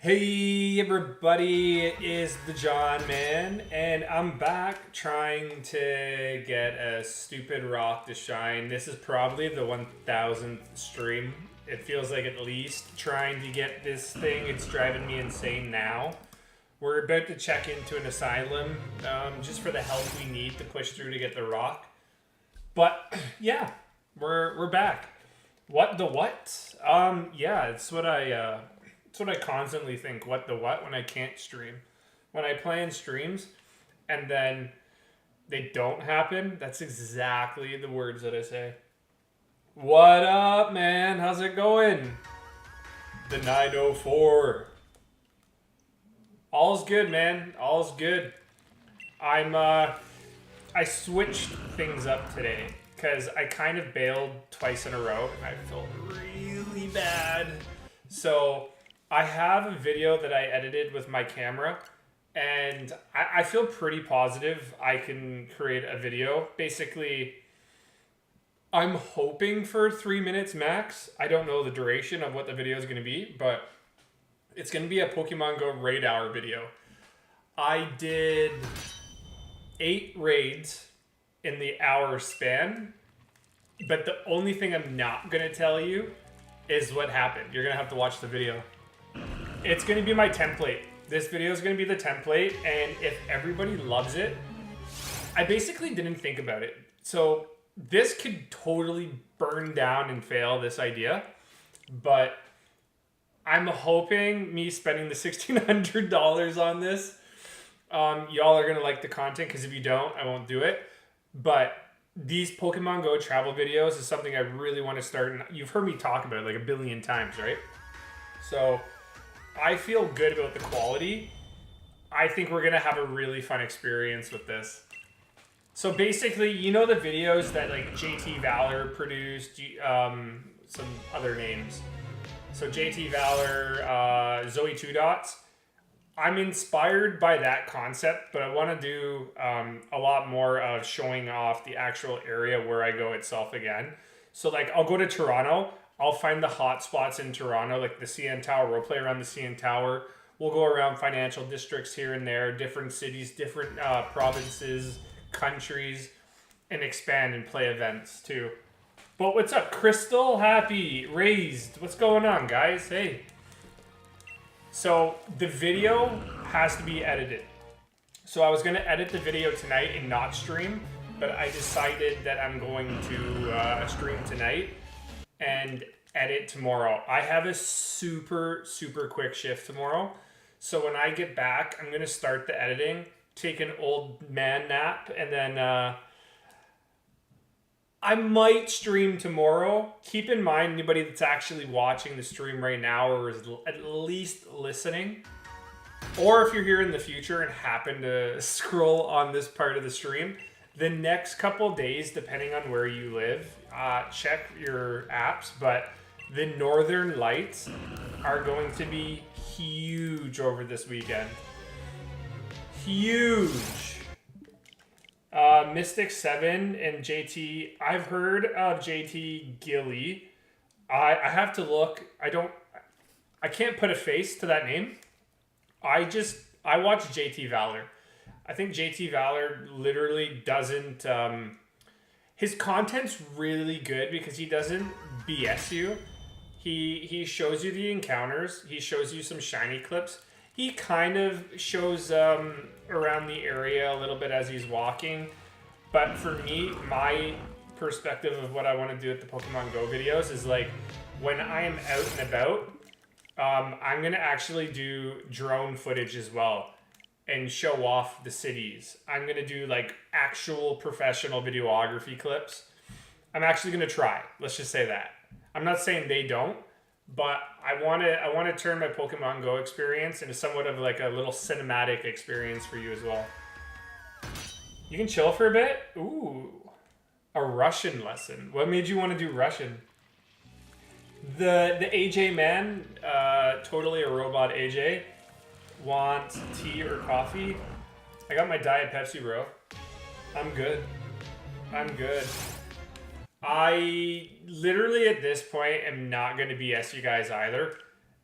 Hey everybody, it is the John Man, and I'm back trying to get a stupid rock to shine. This is probably the 1000th stream. It feels like at least trying to get this thing. It's driving me insane now. We're about to check into an asylum just for the help we need to push through to get the rock. But yeah, we're back. What the what? Yeah, it's what I constantly think. What the what when I can't stream, when I plan streams, and then they don't happen. That's exactly the words that I say. What up, man? How's it going? The 904. All's good, man. All's good. I switched things up today because I kind of bailed twice in a row and I felt really bad. So I have a video that I edited with my camera, and I feel pretty positive I can create a video. Basically, I'm hoping for 3 minutes max. I don't know the duration of what the video is going to be, but it's going to be a Pokemon Go raid hour video. I did 8 raids in the hour span, but the only thing I'm not going to tell you is what happened. You're going to have to watch the video. It's going to be my template. This video is going to be the template, and if everybody loves it, I basically didn't think about it. So this could totally burn down and fail, this idea, but I'm hoping me spending the $1,600 on this, y'all are going to like the content, because if you don't, I won't do it. But these Pokemon Go travel videos is something I really want to start, and you've heard me talk about it like a billion times, right? So I feel good about the quality. I think we're going to have a really fun experience with this. So basically, you know the videos that like JT Valor produced, some other names. So JT Valor, Zoe Two Dots. I'm inspired by that concept, but I want to do a lot more of showing off the actual area where I go itself again. So like I'll go to Toronto. I'll find the hot spots in Toronto, like the CN Tower. We'll play around the CN Tower. We'll go around financial districts here and there, different cities, different provinces, countries, and expand and play events too. But what's up? Crystal Happy Raised. What's going on, guys? Hey. So the video has to be edited. So I was going to edit the video tonight and not stream, but I decided that I'm going to stream tonight and edit tomorrow. I have a super quick shift tomorrow. So when I get back, I'm going to start the editing, take an old man nap, and then I might stream tomorrow. Keep in mind, anybody that's actually watching the stream right now or is at least listening, or if you're here in the future and happen to scroll on this part of the stream, the next couple days, depending on where you live, check your apps, but the Northern Lights are going to be huge over this weekend. Huge. Mystic 7 and JT. I've heard of JT Gilly. I have to look. I can't put a face to that name. I watch JT Valor. I think JT Valor literally doesn't, his content's really good because he doesn't BS you. He shows you the encounters. He shows you some shiny clips. He kind of shows around the area a little bit as he's walking. But for me, my perspective of what I want to do at the Pokemon Go videos is like when I am out and about, I'm going to actually do drone footage as well and show off the cities. I'm going to do like actual professional videography clips. I'm actually going to try. Let's just say that. I'm not saying they don't, but I want to turn my Pokemon Go experience into somewhat of like a little cinematic experience for you as well. You can chill for a bit? Ooh, a Russian lesson. What made you want to do Russian? The AJ man, totally a robot AJ. Want tea or coffee? I got my Diet Pepsi, bro. I'm good. I literally at this point am not going to BS you guys either.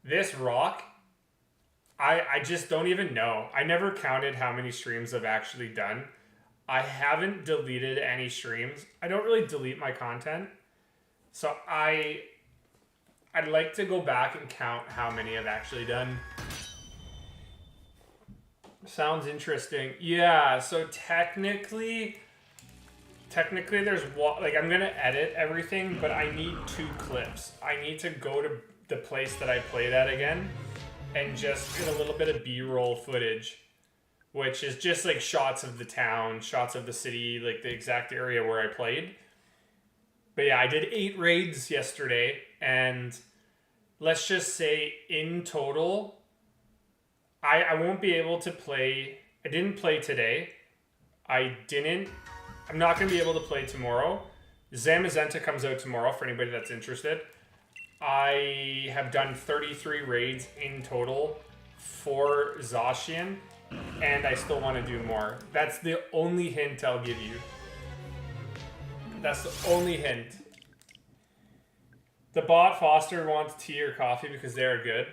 This rock I just don't even know. I never counted how many streams I've actually done. I haven't deleted any streams. I don't really delete my content. So I'd like to go back and count how many I've actually done. Sounds interesting. Yeah, so technically there's like I'm gonna edit everything, but I need 2 clips. I need to go to the place that I played at again and just get a little bit of B-roll footage, which is just like shots of the town, shots of the city, like the exact area where I played. But yeah, I did 8 raids yesterday, and let's just say in total, I won't be able to play. I didn't play today. I'm not going to be able to play tomorrow. Zamazenta comes out tomorrow for anybody that's interested. I have done 33 raids in total for Zacian, and I still want to do more. That's the only hint I'll give you. That's the only hint. The bot Foster wants tea or coffee because they're good.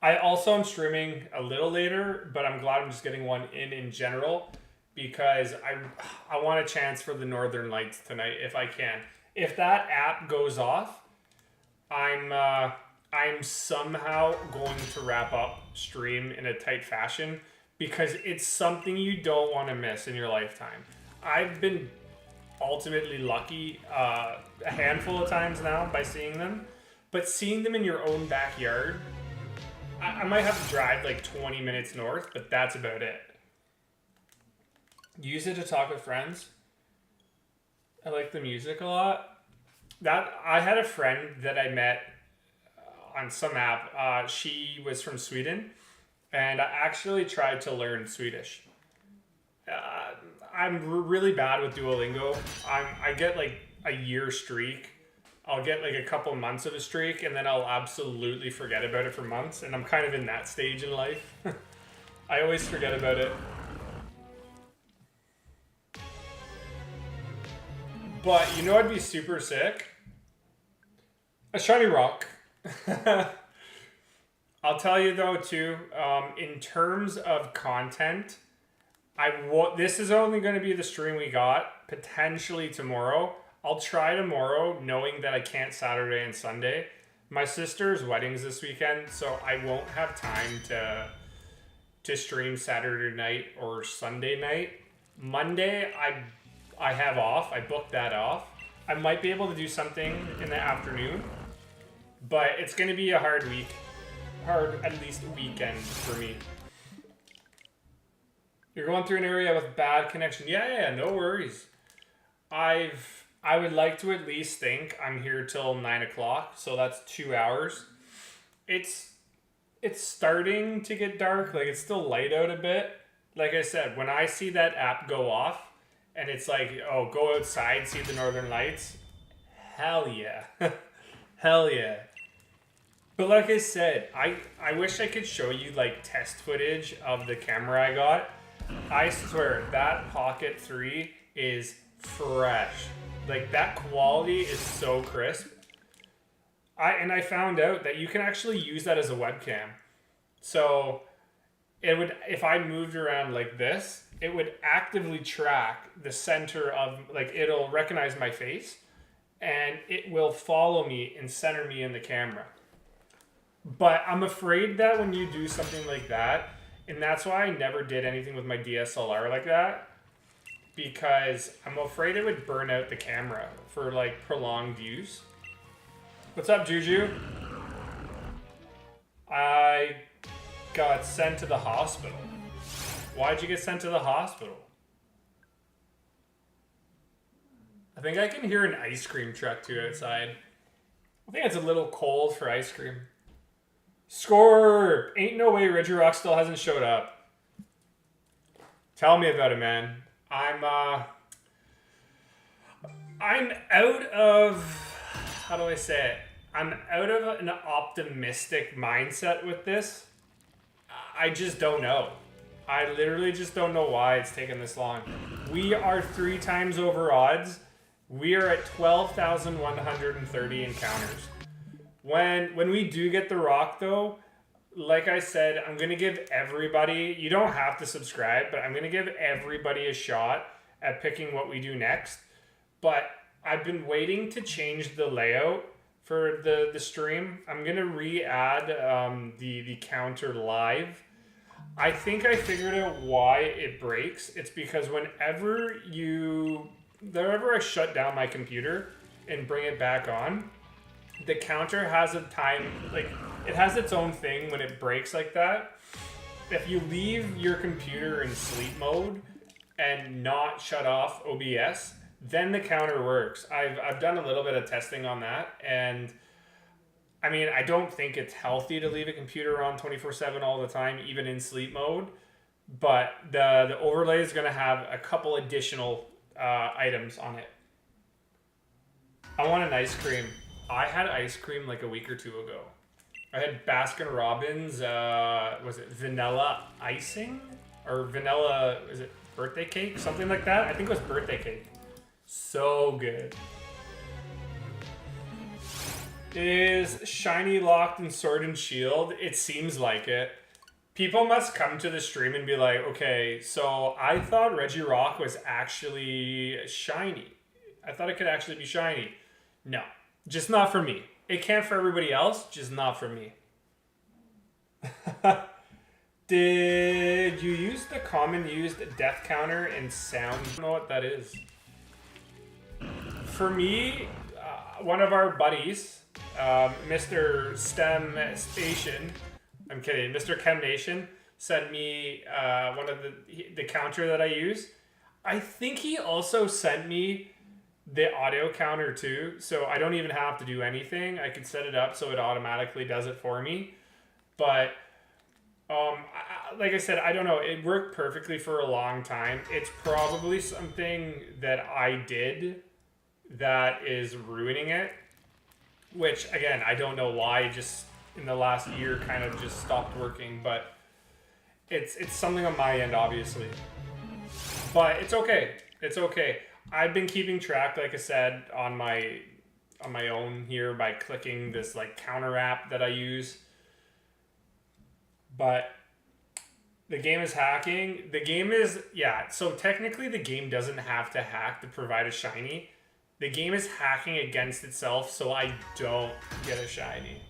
I also am streaming a little later, but I'm glad I'm just getting one in general because I want a chance for the Northern Lights tonight if I can. If that app goes off, I'm somehow going to wrap up stream in a tight fashion because it's something you don't want to miss in your lifetime. I've been ultimately lucky a handful of times now by seeing them, but seeing them in your own backyard, I might have to drive like 20 minutes north, but that's about it. Use it to talk with friends. I like the music a lot. I had a friend that I met on some app. She was from Sweden, and I actually tried to learn Swedish. I'm really bad with Duolingo. I get like a year streak. I'll get like a couple months of a streak, and then I'll absolutely forget about it for months. And I'm kind of in that stage in life. I always forget about it. But you know, I'd be super sick. A shiny rock. I'll tell you though too. In terms of content, this is only going to be the stream we got potentially tomorrow. I'll try tomorrow, knowing that I can't Saturday and Sunday. My sister's wedding's this weekend, so I won't have time to stream Saturday night or Sunday night. Monday, I have off. I booked that off. I might be able to do something in the afternoon, but it's going to be a hard at least weekend for me. You're going through an area with bad connection. Yeah, no worries. I would like to at least think I'm here till 9 o'clock, so that's 2 hours. It's starting to get dark, like it's still light out a bit. Like I said, when I see that app go off, and it's like, oh, go outside, see the Northern Lights, hell yeah. Hell yeah. But like I said, I wish I could show you like test footage of the camera I got. I swear, that Pocket 3 is fresh. Like, that quality is so crisp. I found out that you can actually use that as a webcam. So, it would, if I moved around like this, it would actively track the center of, like, it'll recognize my face, and it will follow me and center me in the camera. But I'm afraid that when you do something like that, and that's why I never did anything with my DSLR like that, because I'm afraid it would burn out the camera for like prolonged use. What's up, Juju? I got sent to the hospital. Why'd you get sent to the hospital? I think I can hear an ice cream truck too outside. I think it's a little cold for ice cream. Scorp! Ain't no way Regirock still hasn't showed up. Tell me about it, man. I'm out of, how do I say it? I'm out of an optimistic mindset with this. I just don't know. I literally just don't know why it's taken this long. We are 3 times over odds. We are at 12,130 encounters. When we do get the rock, though, like I said, I'm going to give everybody, you don't have to subscribe, but I'm going to give everybody a shot at picking what we do next. But I've been waiting to change the layout for the stream. I'm going to re-add the counter live. I think I figured out why it breaks. It's because whenever I shut down my computer and bring it back on, the counter has a time, like, it has its own thing when it breaks like that. If you leave your computer in sleep mode and not shut off OBS, then the counter works. I've done a little bit of testing on that, and I mean, I don't think it's healthy to leave a computer on 24/7 all the time, even in sleep mode. But the overlay is going to have a couple additional items on it. I want an ice cream. I had ice cream like a week or two ago. I had Baskin Robbins, was it vanilla icing? Or vanilla, is it birthday cake? Something like that? I think it was birthday cake. So good. Is Shiny locked in Sword and Shield? It seems like it. People must come to the stream and be like, okay, so I thought Regirock was actually shiny. I thought it could actually be shiny. No, just not for me. It can for everybody else, just not for me. Did you use the common used death counter in sound? I don't know what that is. For me, one of our buddies, Mr. STEM Station, I'm kidding, Mr. Chem Nation, sent me one of the counter that I use. I think he also sent me the audio counter too, so I don't even have to do anything. I can set it up so it automatically does it for me. But like I said, I don't know. It worked perfectly for a long time. It's probably something that I did that is ruining it. Which, again, I don't know why, just in the last year kind of just stopped working, but it's something on my end, obviously. But it's okay. It's okay. I've been keeping track, like I said, on my own here by clicking this like counter app that I use. But the game is hacking. The game is, yeah, so technically the game doesn't have to hack to provide a shiny. The game is hacking against itself, so I don't get a shiny.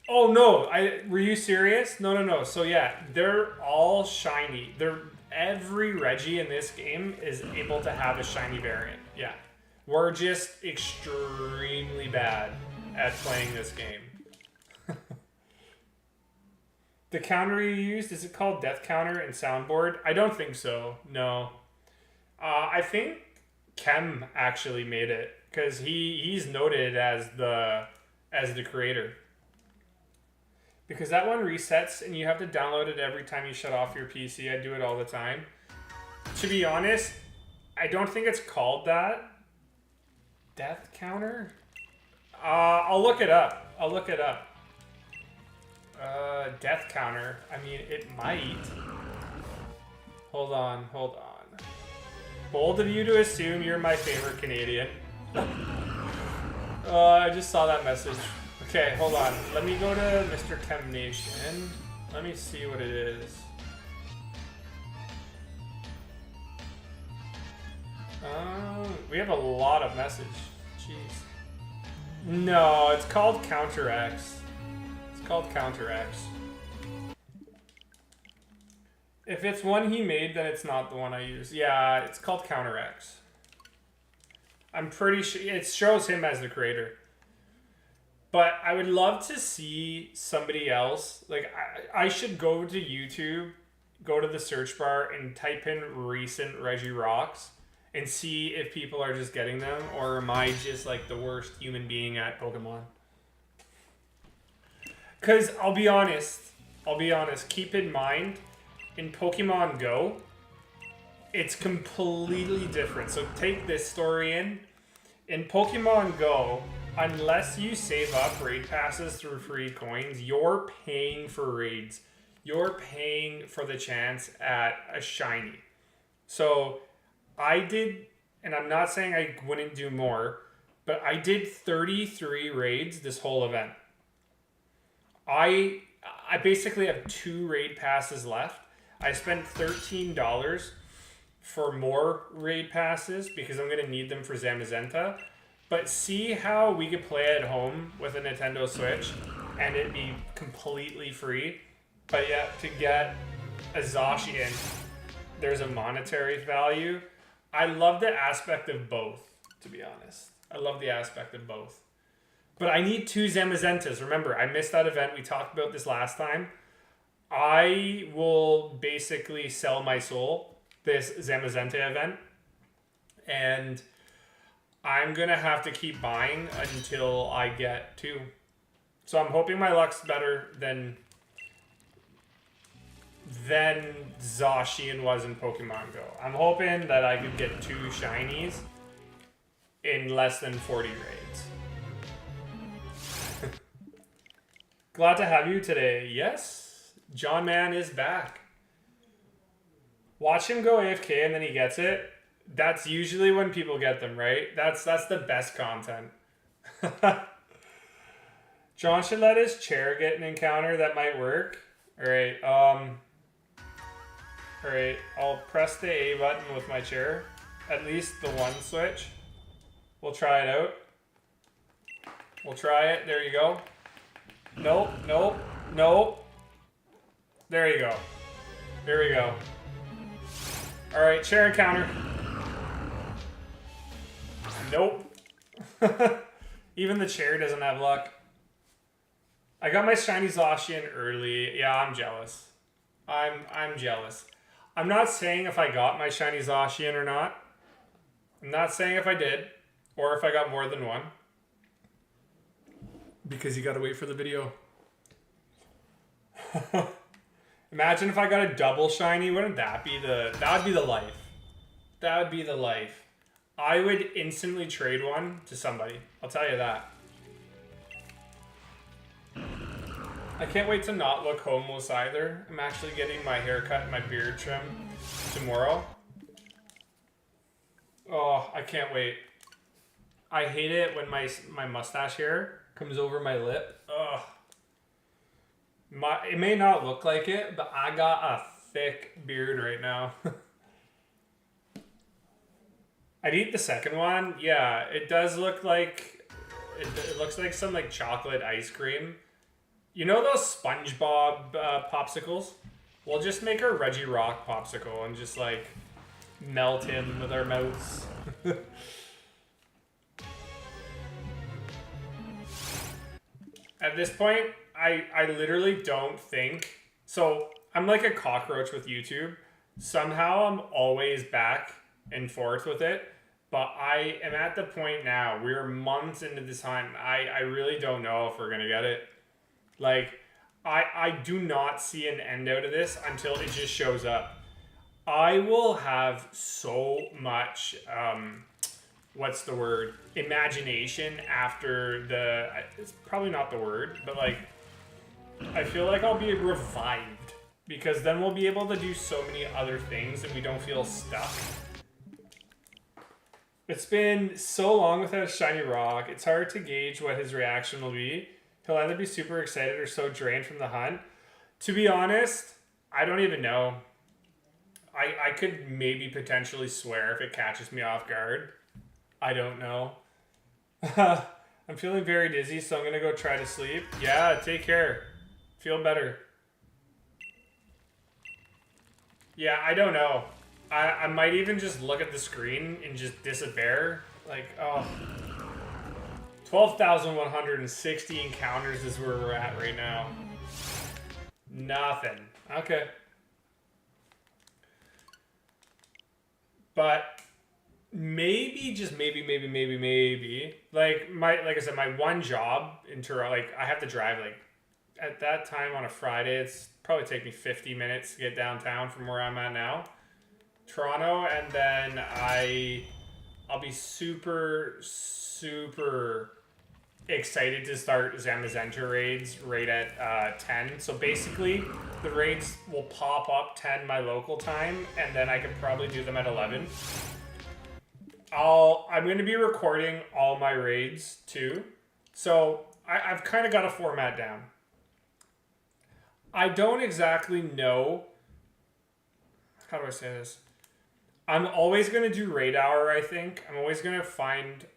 Oh no, were you serious? No. So yeah, they're all shiny. Every Reggie in this game is able to have a shiny variant. Yeah. We're just extremely bad at playing this game. The counter you used, is it called death counter and soundboard? I don't think so. No. I think Kem actually made it because he's noted as the creator. Because that one resets and you have to download it every time you shut off your PC. I do it all the time. To be honest, I don't think it's called that. Death counter? I'll look it up. Death counter. I mean, it might. Hold on. Bold of you to assume you're my favorite Canadian. I just saw that message. Okay, hold on. Let me go to Mr. Chem Nation. Let me see what it is. We have a lot of message. Jeez. No, it's called Counter X. It's called Counter X. If it's one he made, then it's not the one I use. Yeah, it's called Counter X. I'm pretty sure it shows him as the creator. But I would love to see somebody else. Like, I should go to YouTube, go to the search bar, and type in recent Regirocks and see if people are just getting them, or am I just like the worst human being at Pokemon? Because I'll be honest, keep in mind, in Pokemon Go, it's completely different. So take this story in. In Pokemon Go, unless you save up raid passes through free coins, you're paying for raids. You're paying for the chance at a shiny. So I did, and I'm not saying I wouldn't do more, but I did 33 raids this whole event. I basically have 2 raid passes left. I spent $13 for more raid passes because I'm gonna need them for Zamazenta. But see how we could play at home with a Nintendo Switch and it'd be completely free. But yet to get a Zacian, there's a monetary value. I love the aspect of both, to be honest. I love the aspect of both. But I need 2 Zamazentas. Remember, I missed that event. We talked about this last time. I will basically sell my soul this Zamazenta event. And I'm going to have to keep buying until I get 2. So I'm hoping my luck's better than Zacian was in Pokemon Go. I'm hoping that I could get 2 shinies in less than 40 raids. Glad to have you today. Yes, John Man is back. Watch him go AFK and then he gets it. That's usually when people get them, right? That's the best content. John should let his chair get an encounter. That might work. Alright, alright, I'll press the A button with my chair. At least the one switch. We'll try it out. We'll try it. There you go. Nope, nope, nope. There you go. There we go. Alright, chair encounter. Nope. Even the chair doesn't have luck. I got my shiny Zacian early. Yeah, I'm jealous. I'm jealous. I'm not saying if I got my shiny Zacian or not. I'm not saying if I did or if I got more than one. Because you gotta wait for the video. Imagine if I got a double shiny. Wouldn't that be that would be the life. That would be the life. I would instantly trade one to somebody. I'll tell you that. I can't wait to not look homeless either. I'm actually getting my haircut and my beard trim tomorrow. Oh, I can't wait. I hate it when my mustache hair comes over my lip. Ugh. It may not look like it, but I got a thick beard right now. I'd eat the second one. Yeah, it does look like it looks like some like chocolate ice cream. You know those SpongeBob popsicles? We'll just make a Regirock popsicle and just like melt him with our mouths. At this point, I literally don't think... So, I'm like a cockroach with YouTube. Somehow I'm always back and forth with it. But I am at the point now, we're months into this hunt, I really don't know if we're going to get it. Like, I do not see an end out of this until it just shows up. I will have so much... what's the word? Imagination after the... It's probably not the word, but like... I feel like I'll be revived. Because then we'll be able to do so many other things and we don't feel stuck. It's been so long without Shiny Rock. It's hard to gauge what his reaction will be. He'll either be super excited or so drained from the hunt. To be honest, I don't even know. I could maybe potentially swear if it catches me off guard. I don't know. I'm feeling very dizzy, so I'm going to go try to sleep. Yeah, take care. Feel better. Yeah, I don't know. I might even just look at the screen and just disappear. Like, oh. 12,160 encounters is where we're at right now. Nothing. Okay. But... maybe, just maybe, like I said, my one job in Toronto, like I have to drive like at that time on a Friday, it's probably take me 50 minutes to get downtown from where I'm at now, Toronto, and then I'll be super excited to start Zamazenta raids right at 10. So basically, the raids will pop up 10 my local time, and then I could probably do them at 11. I'm going to be recording all my raids too. So I've kind of got a format down. I don't exactly know. How do I say this? I'm always going to do raid hour, I think. I'm always going to find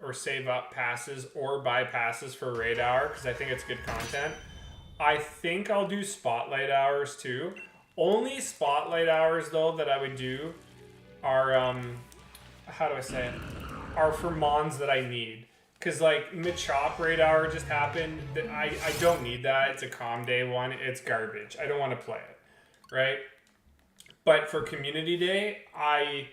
or save up passes or buy passes for raid hour because I think it's good content. I think I'll do spotlight hours too. Only spotlight hours though that I would do are how do I say it? Are for mons that I need. Cause like Machop raid hour just happened. I don't need that. It's a calm day one. It's garbage. I don't want to play it. Right? But for community day, I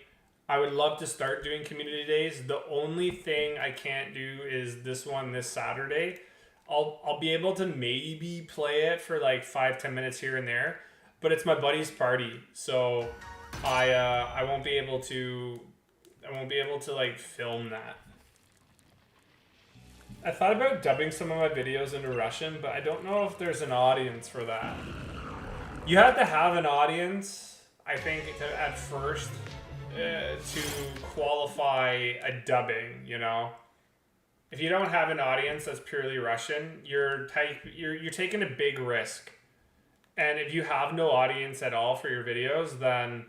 would love to start doing community days. The only thing I can't do is this one this Saturday. I'll be able to maybe play it for like 5-10 minutes here and there, but it's my buddy's party, so I won't be able to like film that. I thought about dubbing some of my videos into Russian, but I don't know if there's an audience for that. You have to have an audience, I think, at first to qualify a dubbing, you know? If you don't have an audience that's purely Russian, you're taking a big risk. And if you have no audience at all for your videos, then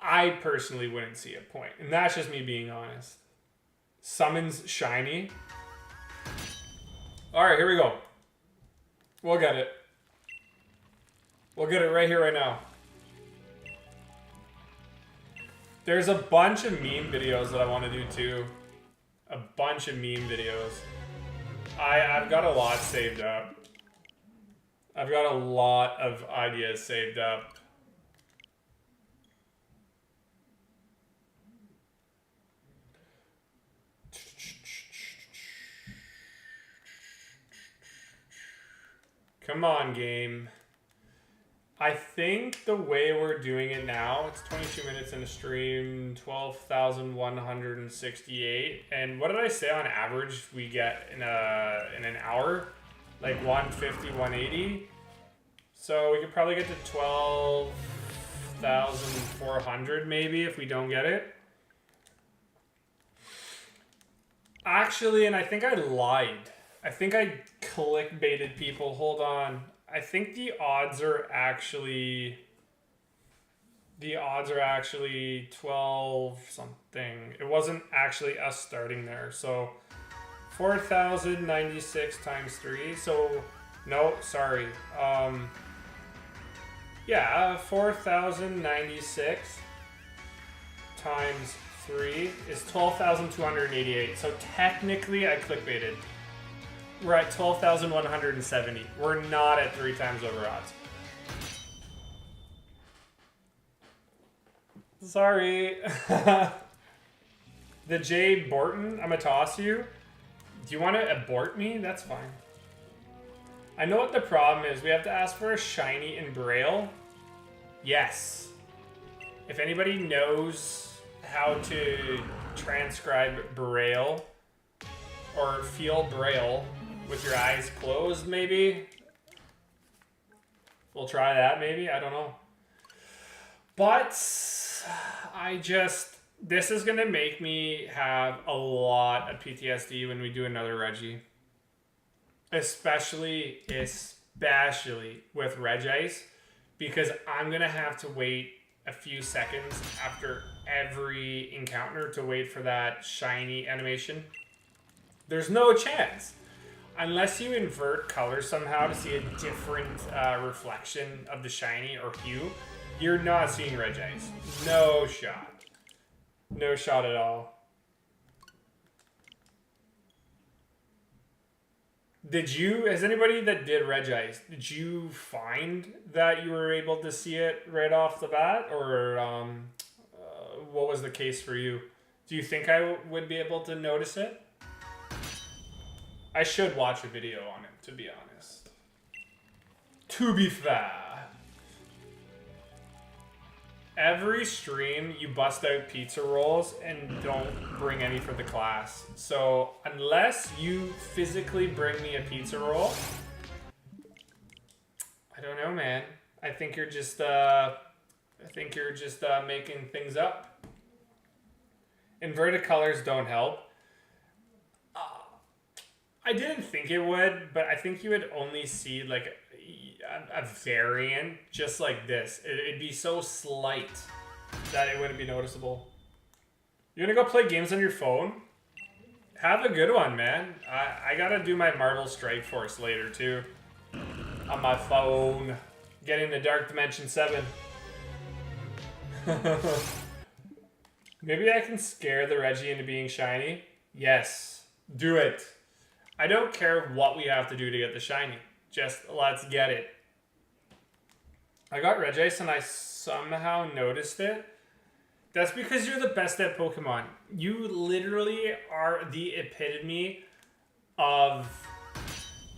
I personally wouldn't see a point. And that's just me being honest. Summons shiny. All right, here we go. We'll get it. We'll get it right here, right now. There's a bunch of meme videos that I want to do too. A bunch of meme videos. I've got a lot saved up. I've got a lot of ideas saved up. Come on, game. I think the way we're doing it now, it's 22 minutes in a stream, 12,168. And what did I say on average we get in an hour? Like 150, 180. So we could probably get to 12,400 maybe if we don't get it. Actually, and I think I lied. I think I clickbaited people. Hold on. I think the odds are actually 12 something. It wasn't actually us starting there. So 4,096 times 3. So no, sorry. Yeah, 4,096 times 3 is 12,288. So technically I clickbaited. We're at 12,170. We're not at 3 times over odds. Sorry. The J Borton, I'm gonna toss you. Do you want to abort me? That's fine. I know what the problem is. We have to ask for a shiny in Braille. Yes. If anybody knows how to transcribe Braille or feel Braille with your eyes closed, maybe. We'll try that, maybe. I don't know. But this is going to make me have a lot of PTSD when we do another Regi. Especially with Regice. Because I'm going to have to wait a few seconds after every encounter to wait for that shiny animation. There's no chance. Unless you invert color somehow to see a different reflection of the shiny or hue, you're not seeing Regice. No shot. No shot at all. Has anybody that did Regice, did you find that you were able to see it right off the bat? Or what was the case for you? Do you think I would be able to notice it? I should watch a video on it, to be honest. To be fair. Every stream, you bust out pizza rolls and don't bring any for the class. So, unless you physically bring me a pizza roll, I don't know, man. I think you're just making things up. Inverted colors don't help. I didn't think it would, but I think you would only see like a variant just like this. It'd be so slight that it wouldn't be noticeable. You're gonna go play games on your phone? Have a good one, man. I gotta do my Marvel Strike Force later too. On my phone. Getting the Dark Dimension 7. Maybe I can scare the Reggie into being shiny? Yes. Do it. I don't care what we have to do to get the shiny. Just let's get it. I got Regice and I somehow noticed it. That's because you're the best at Pokemon. You literally are the epitome of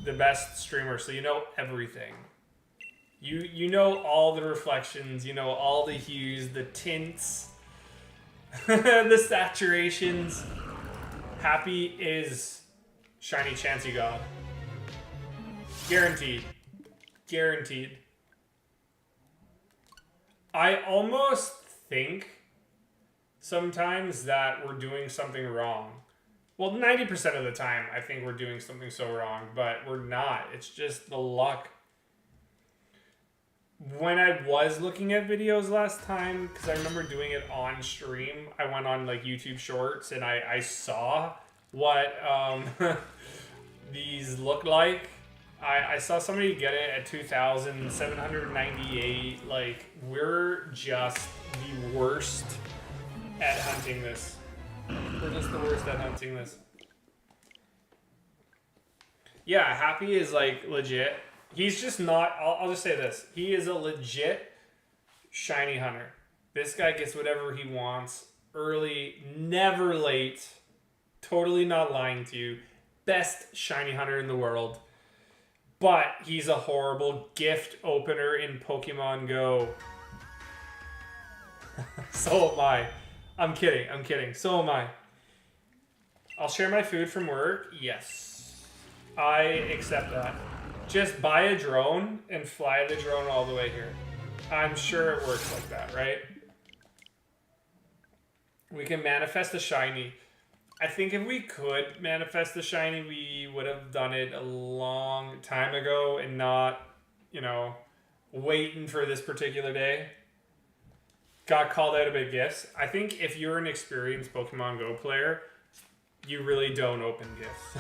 the best streamer, so you know everything. You know all the reflections, you know all the hues, the tints, the saturations. Happy is shiny Chansey God. Guaranteed. Guaranteed. I almost think sometimes that we're doing something wrong. Well, 90% of the time, I think we're doing something so wrong, but we're not. It's just the luck. When I was looking at videos last time, because I remember doing it on stream, I went on like YouTube Shorts and I saw what these look like. I saw somebody get it at 2,798. Like, we're just the worst at hunting this. We're just the worst at hunting this. Yeah, Happy is like legit. He's just not, I'll just say this. He is a legit shiny hunter. This guy gets whatever he wants. Early, never late. Totally not lying to you. Best shiny hunter in the world. But he's a horrible gift opener in Pokemon Go. So am I. I'm kidding. So am I. I'll share my food from work. Yes. I accept that. Just buy a drone and fly the drone all the way here. I'm sure it works like that, right? We can manifest a shiny. I think if we could manifest the shiny, we would have done it a long time ago and not, you know, waiting for this particular day. Got called out about gifts. I think if you're an experienced Pokemon Go player, you really don't open gifts.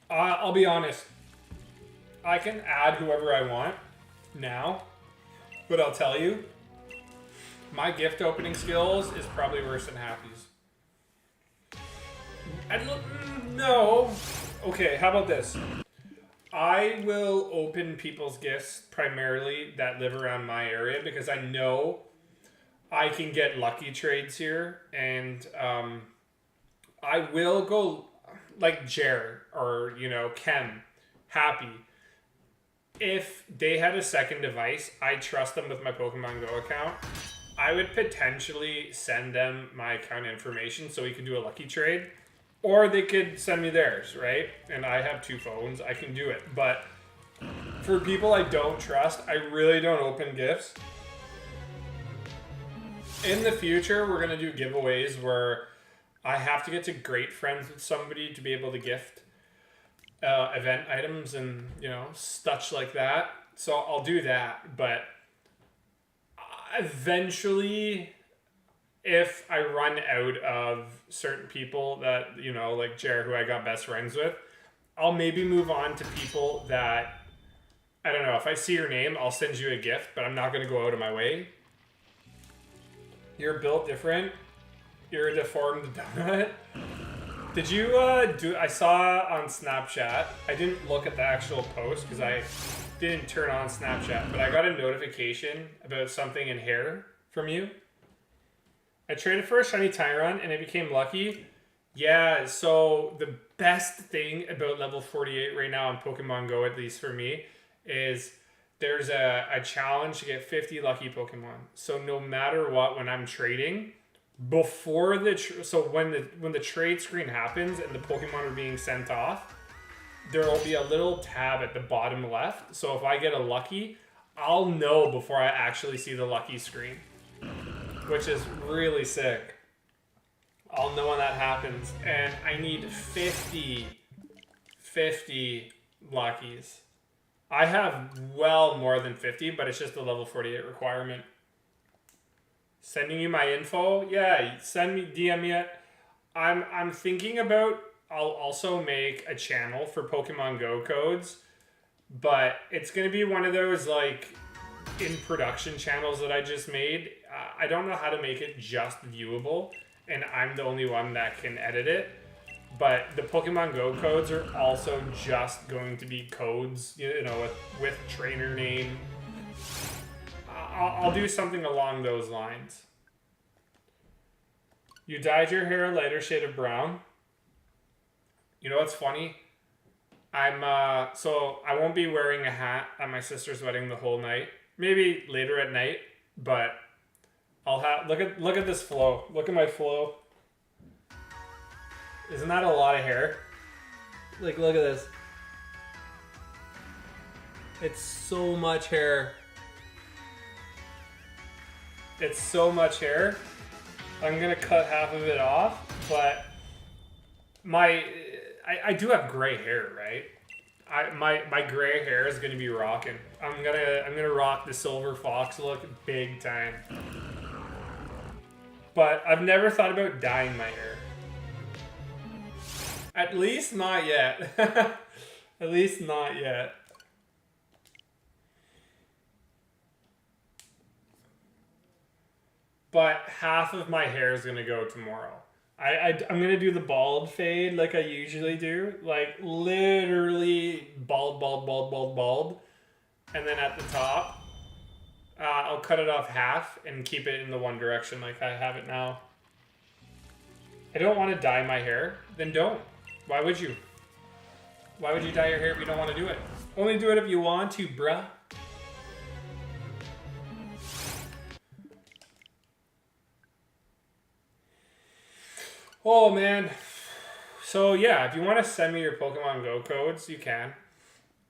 I'll be honest. I can add whoever I want now, but I'll tell you, my gift opening skills is probably worse than Happy's. No. Okay, how about this? I will open people's gifts primarily that live around my area because I know I can get lucky trades here, and I will go like Jer or, you know, Kem, Happy. If they had a second device, I trust them with my Pokemon Go account. I would potentially send them my account information so we could do a lucky trade. Or they could send me theirs, right? And I have 2 phones. I can do it. But for people I don't trust, I really don't open gifts. In the future, we're going to do giveaways where I have to get to great friends with somebody to be able to gift event items and, you know, such like that. So I'll do that. But eventually, if I run out of certain people that, you know, like Jared, who I got best friends with, I'll maybe move on to people that, I don't know, if I see your name, I'll send you a gift, but I'm not going to go out of my way. You're built different. You're a deformed donut. Did you I saw on Snapchat, I didn't look at the actual post because I didn't turn on Snapchat, but I got a notification about something in hair from you. I traded for a shiny Tyron and it became lucky. Yeah, so the best thing about level 48 right now on Pokemon Go, at least for me, is there's a challenge to get 50 lucky Pokemon. So no matter what, when I'm trading, before the when the trade screen happens and the Pokemon are being sent off, there will be a little tab at the bottom left. So if I get a lucky, I'll know before I actually see the lucky screen, which is really sick. I'll know when that happens. And I need 50 Luckies. I have well more than 50, but it's just a level 48 requirement. Sending you my info? Yeah, send me, DM me it. I'm thinking about, I'll also make a channel for Pokemon Go codes, but it's going to be one of those like in production channels that I just made. I don't know how to make it just viewable, and I'm the only one that can edit it. But the Pokemon Go codes are also just going to be codes, you know, with trainer name. I'll do something along those lines. You dyed your hair a lighter shade of brown. You know what's funny? So I won't be wearing a hat at my sister's wedding the whole night. Maybe later at night, but I'll have, look at this flow. Look at my flow. Isn't that a lot of hair? Like, look at this. It's so much hair. It's so much hair. I'm gonna cut half of it off, but I do have gray hair, right? My gray hair is gonna be rocking. I'm gonna rock the silver fox look big time. But I've never thought about dyeing my hair. At least not yet. At least not yet. But half of my hair is going to go tomorrow. I'm going to do the bald fade like I usually do. Like literally bald. And then at the top, I'll cut it off half and keep it in the one direction like I have it now. I don't want to dye my hair. Then don't. Why would you? Why would you dye your hair if you don't want to do it? Only do it if you want to, bruh. Oh, man. So, yeah, if you want to send me your Pokemon Go codes, you can.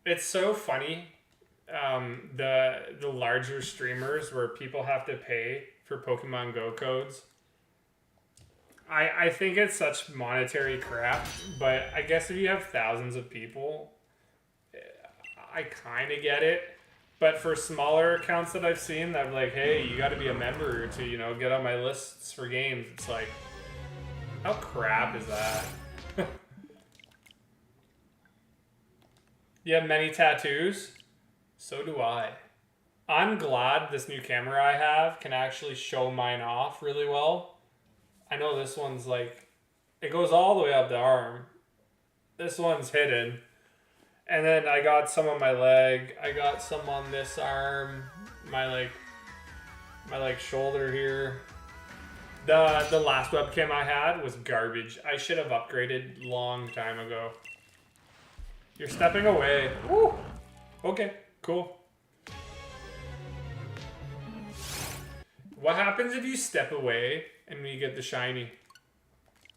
It's so funny, the larger streamers where people have to pay for Pokemon Go codes. I think it's such monetary crap, but I guess if you have thousands of people, I kind of get it. But for smaller accounts that I've seen, that are like, hey, you got to be a member to, you know, get on my lists for games. It's like, how crap is that? You have many tattoos? So do I. I'm glad this new camera I have can actually show mine off really well. I know this one's like, it goes all the way up the arm. This one's hidden. And then I got some on my leg. I got some on this arm. My shoulder here. The last webcam I had was garbage. I should have upgraded long time ago. You're stepping away. Woo! Okay, cool. What happens if you step away and you get the shiny?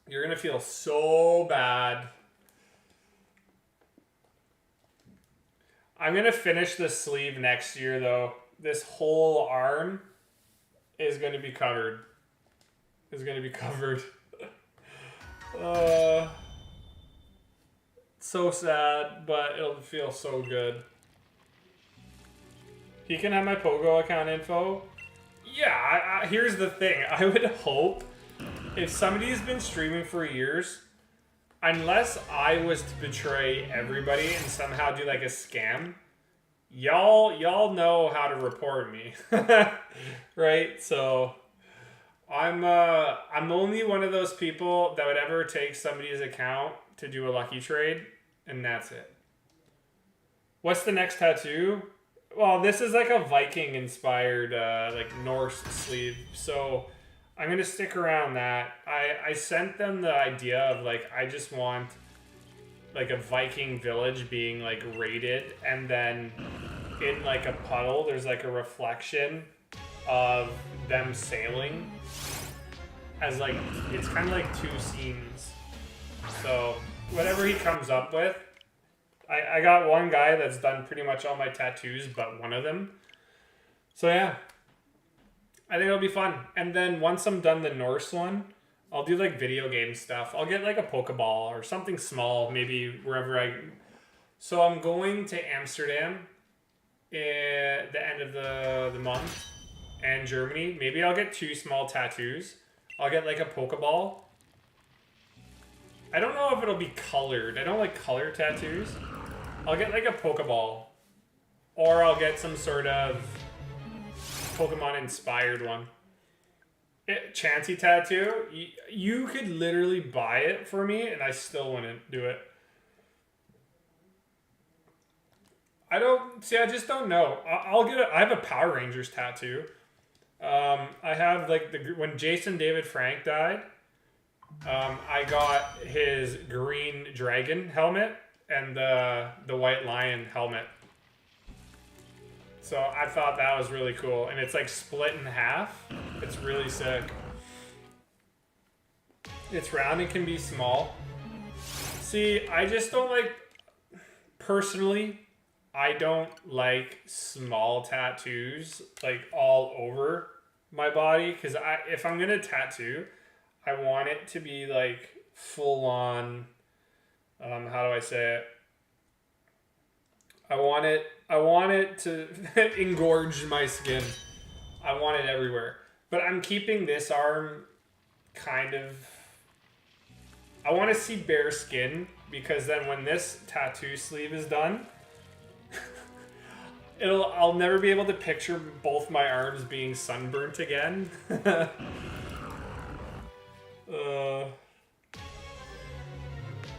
You're gonna feel so bad. I'm gonna finish the sleeve next year though. This whole arm is gonna be covered. So sad, but it'll feel so good. He can have my Pogo account info. Yeah, here's the thing. I would hope if somebody's been streaming for years, unless I was to betray everybody and somehow do like a scam, y'all know how to report me, right? So I'm only one of those people that would ever take somebody's account to do a lucky trade, and that's it. What's the next tattoo? Well, this is like a Viking inspired like Norse sleeve, so I'm gonna stick around that. I sent them the idea of like, I just want like a Viking village being like raided, and then in like a puddle there's like a reflection of them sailing, as like, it's kind of like two scenes. So whatever he comes up with, I got one guy that's done pretty much all my tattoos but one of them. So yeah, I think it'll be fun. And then once I'm done the Norse one, I'll do like video game stuff. I'll get like a Pokeball or something small, maybe wherever I. So I'm going to Amsterdam at the end of the month, and Germany. Maybe I'll get 2 small tattoos. I'll get like a Pokeball. I don't know if it'll be colored. I don't like color tattoos. I'll get like a Pokeball, or I'll get some sort of Pokemon inspired one. Chansey tattoo, you could literally buy it for me and I still wouldn't do it. I just don't know. I have a Power Rangers tattoo. I have like when Jason David Frank died, I got his green dragon helmet and the white lion helmet. So I thought that was really cool. And it's like split in half. It's really sick. It's round and can be small. See, I just don't like... Personally, I don't like small tattoos like all over my body. Because if I'm going to tattoo, I want it to be like full on... how do I say it? I want it to engorge my skin. I want it everywhere. But I'm keeping this arm kind of... I want to see bare skin, because then when this tattoo sleeve is done, I'll never be able to picture both my arms being sunburnt again.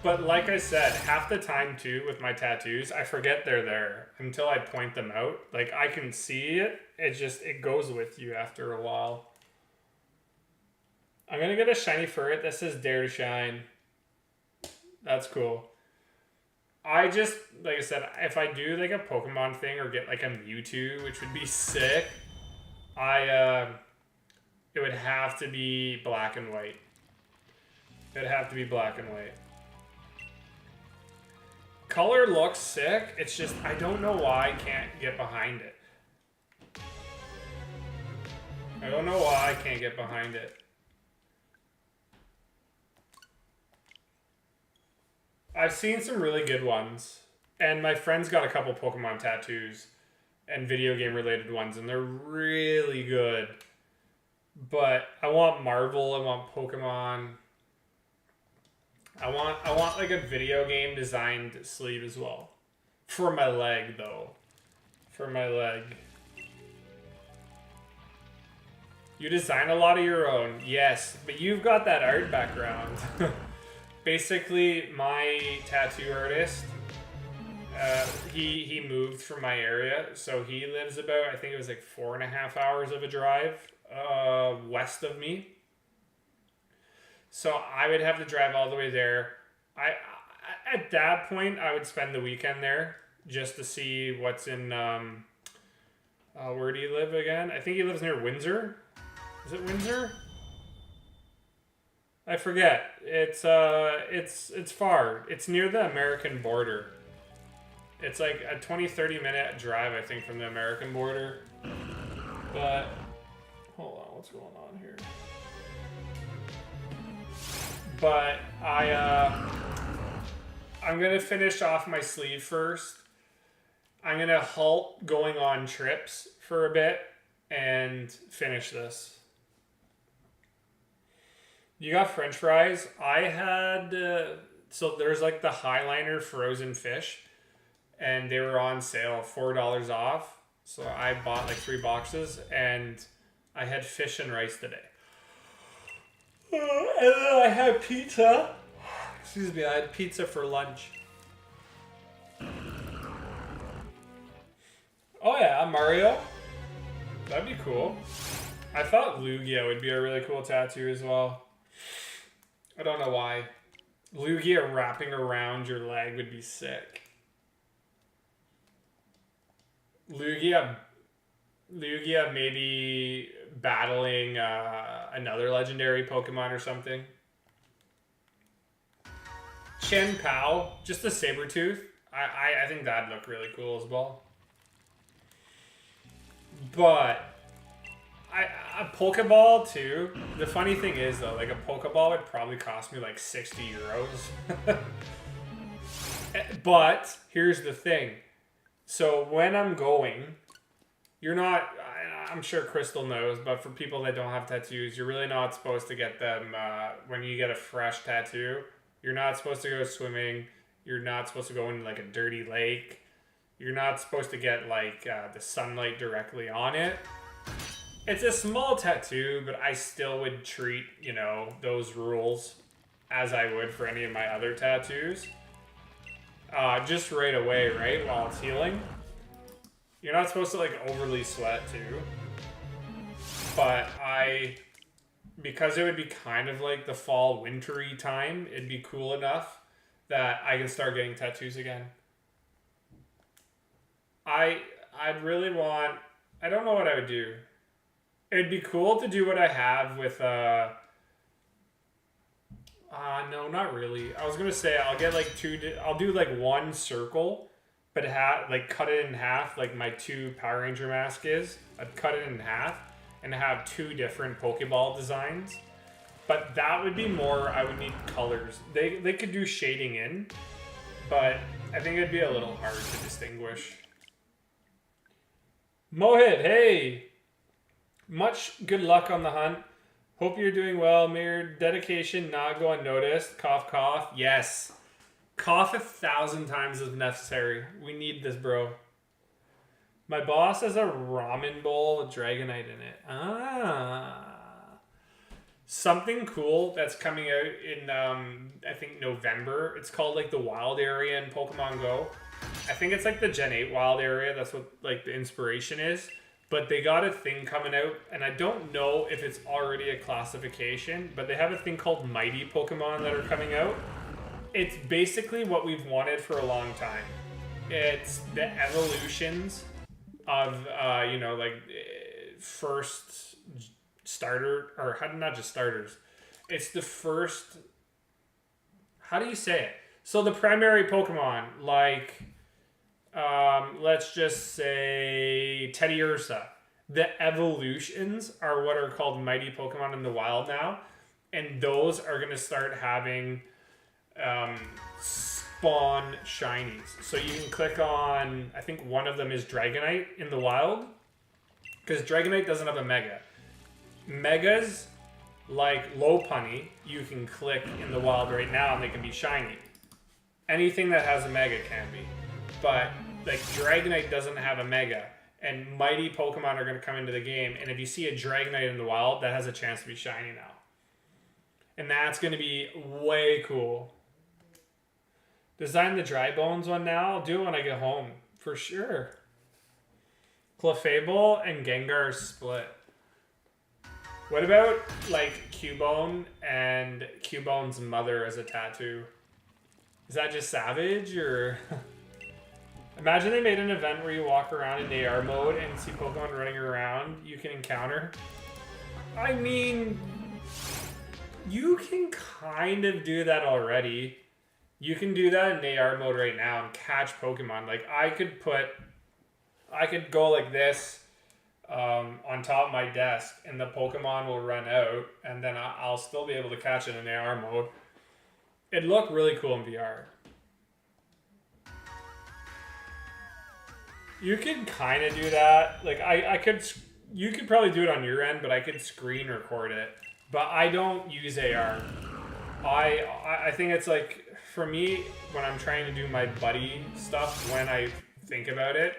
But like I said, half the time too with my tattoos, I forget they're there until I point them out. Like I can see it, it goes with you after a while. I'm gonna get a shiny ferret that says Dare to Shine. That's cool. Like I said, if I do like a Pokemon thing or get like a Mewtwo, which would be sick, it would have to be black and white. It'd have to be black and white. Color looks sick, it's just, I don't know why I can't get behind it. I don't know why I can't get behind it. I've seen some really good ones, and my friend's got a couple Pokemon tattoos and video game related ones, and they're really good. But I want Marvel, I want Pokemon. I want like a video game designed sleeve as well. For my leg though. For my leg. You design a lot of your own, yes, but you've got that art background. Basically, my tattoo artist, he moved from my area, so he lives about, I think it was like 4.5 hours of a drive west of me. So I would have to drive all the way there. At that point, I would spend the weekend there just to see what's in. Where do you live again? I think he lives near Windsor. Is it Windsor? I forget. It's far. It's near the American border. It's like a 20-30 minute drive, I think, from the American border. But hold on, what's going on here? But I'm gonna finish off my sleeve first. I'm gonna halt going on trips for a bit and finish this. You got French fries? I had so there's like the Highliner frozen fish, and they were on sale, $4 off. So I bought like 3 boxes, and I had fish and rice today. And then I had pizza. Excuse me, I had pizza for lunch. Oh yeah, Mario. That'd be cool. I thought Lugia would be a really cool tattoo as well. I don't know why. Lugia wrapping around your leg would be sick. Lugia maybe battling another legendary Pokemon or something. Chen Pao, just a Sabertooth. I think that'd look really cool as well. But A Pokeball too. The funny thing is though, like a Pokeball would probably cost me like 60 euros. But here's the thing. So when I'm going, you're not, I'm sure Crystal knows, but for people that don't have tattoos, you're really not supposed to get them when you get a fresh tattoo. You're not supposed to go swimming. You're not supposed to go into like a dirty lake. You're not supposed to get like the sunlight directly on it. It's a small tattoo, but I still would treat, you know, those rules as I would for any of my other tattoos. Just right away, right, while it's healing. You're not supposed to like overly sweat too. But because it would be kind of like the fall wintry time, it'd be cool enough that I can start getting tattoos again. I'd really want, I don't know what I would do. It'd be cool to do what I have with no, not really. I was gonna say I'll get like I'll do like one circle, but like cut it in half, like my 2 Power Ranger mask is. I'd cut it in half and have 2 different Pokeball designs. But that would be more, I would need colors. They could do shading in, but I think it'd be a little hard to distinguish. Mohit, hey! Much good luck on the hunt. Hope you're doing well. May your dedication not go unnoticed. Cough, cough. Yes. Cough 1,000 times if necessary. We need this, bro. My boss has a ramen bowl with Dragonite in it. Something cool that's coming out in, I think, November. It's called, like, the Wild Area in Pokemon Go. I think it's, like, the Gen 8 Wild Area. That's what, like, the inspiration is. But they got a thing coming out, and I don't know if it's already a classification, but they have a thing called Mighty Pokemon that are coming out. It's basically what we've wanted for a long time. It's the evolutions of, you know, like, first starter, or not just starters. It's the first, how do you say it? So the primary Pokemon, like... let's just say Teddy Ursa. The evolutions are what are called Mighty Pokemon in the wild now. And those are going to start having spawn shinies. So you can click on, I think one of them is Dragonite in the wild. Because Dragonite doesn't have a Mega. Megas, like Lopunny, you can click in the wild right now and they can be shiny. Anything that has a Mega can be. But like Dragonite doesn't have a Mega, and Mighty Pokemon are going to come into the game, and if you see a Dragonite in the wild, that has a chance to be shiny now. And that's going to be way cool. Design the Dry Bones one now. I'll do it when I get home, for sure. Clefable and Gengar split. What about like Cubone and Cubone's mother as a tattoo? Is that just savage, or... Imagine they made an event where you walk around in AR mode and see Pokemon running around you can encounter. I mean, you can kind of do that already. You can do that in AR mode right now and catch Pokemon. Like, I could go like this on top of my desk and the Pokemon will run out and then I'll still be able to catch it in AR mode. It'd look really cool in VR. You could kind of do that. Like, you could probably do it on your end, but I could screen record it. But I don't use AR. I think it's like, for me, when I'm trying to do my buddy stuff, when I think about it,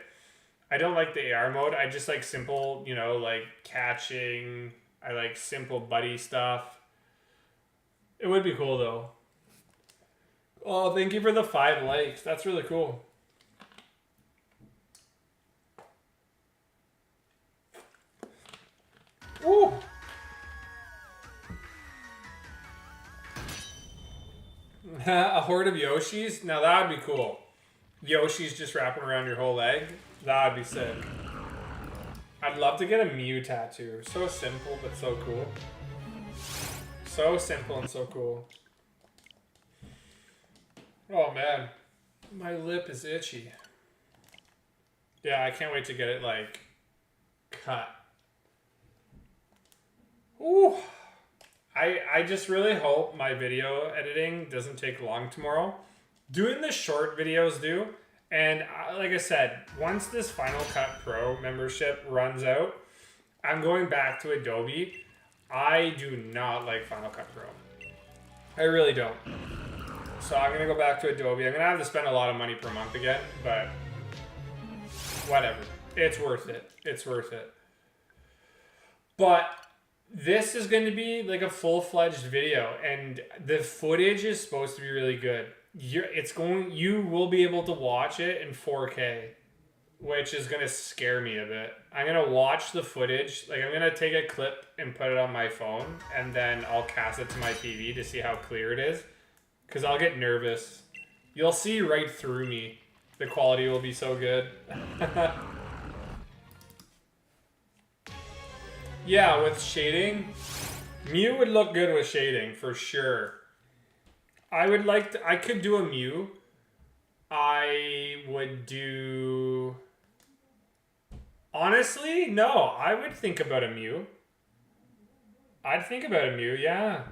I don't like the AR mode. I just like simple, you know, like catching. I like simple buddy stuff. It would be cool, though. Oh, thank you for the 5 likes. That's really cool. Woo! A horde of Yoshis? Now that would be cool. Yoshi's just wrapping around your whole leg. That would be sick. I'd love to get a Mew tattoo. So simple, but so cool. So simple and so cool. Oh man. My lip is itchy. Yeah, I can't wait to get it, like, cut. Ooh. I just really hope my video editing doesn't take long tomorrow. Doing the short videos do. And like I said, once this Final Cut Pro membership runs out, I'm going back to Adobe. I do not like Final Cut Pro. I really don't. So I'm going to go back to Adobe. I'm going to have to spend a lot of money per month again, but whatever. It's worth it. It's worth it. But this is going to be like a full-fledged video, and the footage is supposed to be really good. You will be able to watch it in 4K, which is going to scare me a bit. I'm going to watch the footage. Like, I'm going to take a clip and put it on my phone, and then I'll cast it to my TV to see how clear it is, because I'll get nervous. You'll see right through me. The quality will be so good. Yeah, with shading, Mew would look good with shading for sure. I could do a Mew. I would do... Honestly, no, I would think about a Mew. I'd think about a Mew, yeah.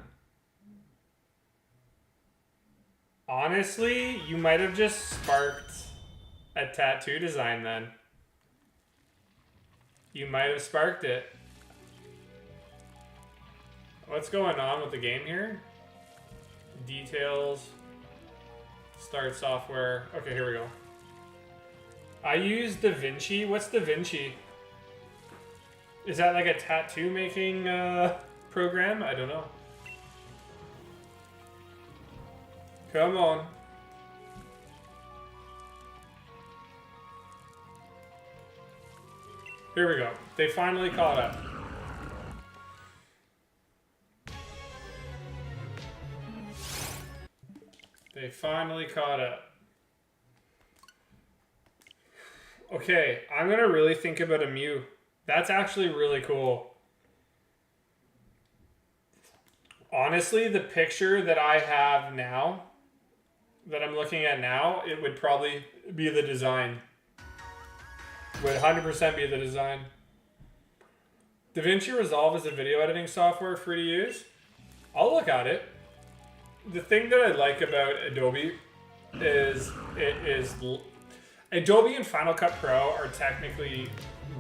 Honestly, you might have just sparked a tattoo design then. You might have sparked it. What's going on with the game here? Details. Start software. Okay, here we go. I use DaVinci. What's DaVinci? Is that like a tattoo making program? I don't know. Come on. Here we go. They finally caught up. They finally caught up. Okay, I'm gonna really think about a Mew. That's actually really cool. Honestly, the picture that I have now, that I'm looking at now, it would probably be the design. Would 100% be the design. DaVinci Resolve is a video editing software free to use. I'll look at it. The thing that I like about Adobe is Adobe and Final Cut Pro are technically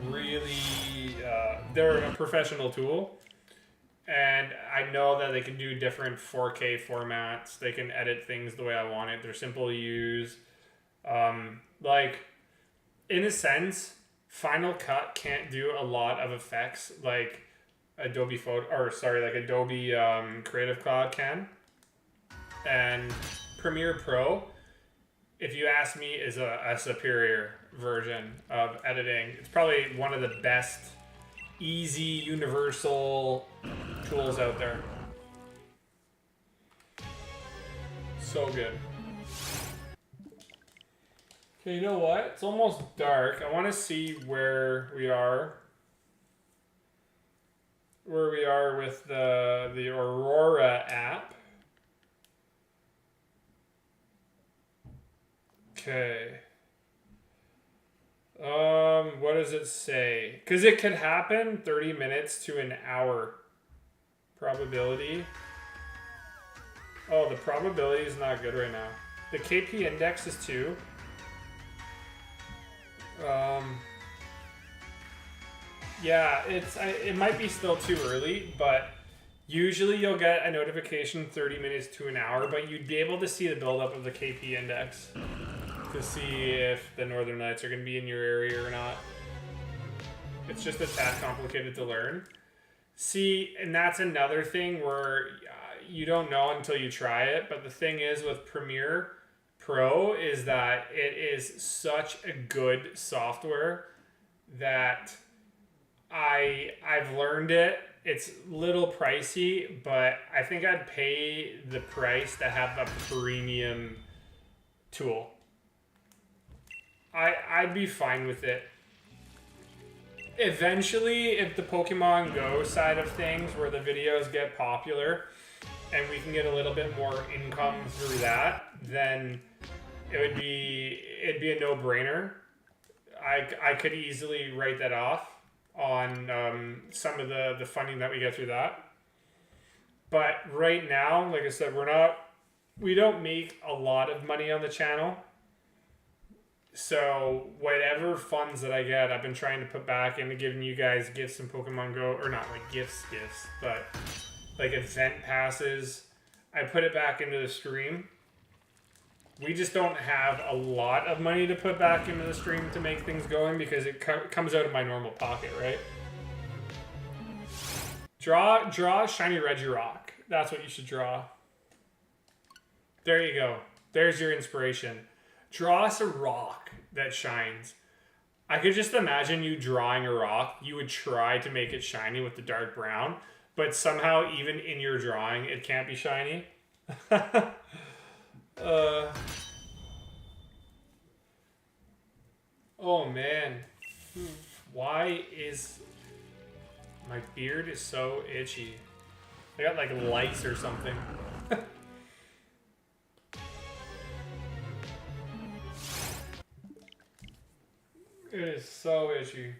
really, they're a professional tool. And I know that they can do different 4K formats. They can edit things the way I want it. They're simple to use. Like, in a sense, Final Cut can't do a lot of effects like Adobe Creative Cloud can. And Premiere Pro, if you ask me, is a superior version of editing. It's probably one of the best, easy, universal tools out there. So good. Okay, you know what? It's almost dark. I want to see where we are. Where we are with the Aurora app. Okay. What does it say? Because it could happen 30 minutes to an hour. Probability. Oh, the probability is not good right now. The KP index is 2. Yeah, it might be still too early, but usually you'll get a notification 30 minutes to an hour, but you'd be able to see the buildup of the KP index to see if the Northern Lights are going to be in your area or not. It's just a tad complicated to learn. See, and that's another thing where you don't know until you try it, but the thing is with Premiere Pro is that it is such a good software that I've learned it. It's a little pricey, but I think I'd pay the price to have a premium tool. I'd be fine with it. Eventually, if the Pokemon Go side of things, where the videos get popular, and we can get a little bit more income through that, then it'd be a no-brainer. I could easily write that off on some of the funding that we get through that. But right now, like I said, we don't make a lot of money on the channel. So whatever funds that I get, I've been trying to put back into giving you guys gifts in Pokemon Go, or not like gifts, but like event passes. I put it back into the stream. We just don't have a lot of money to put back into the stream to make things going because it comes out of my normal pocket, right? Draw a shiny Regirock. That's what you should draw. There you go. There's your inspiration. Draw us a rock that shines. I could just imagine you drawing a rock. You would try to make it shiny with the dark brown, but somehow even in your drawing, it can't be shiny. Oh man. Why is my beard is so itchy? I got like lice or something. It is so itchy.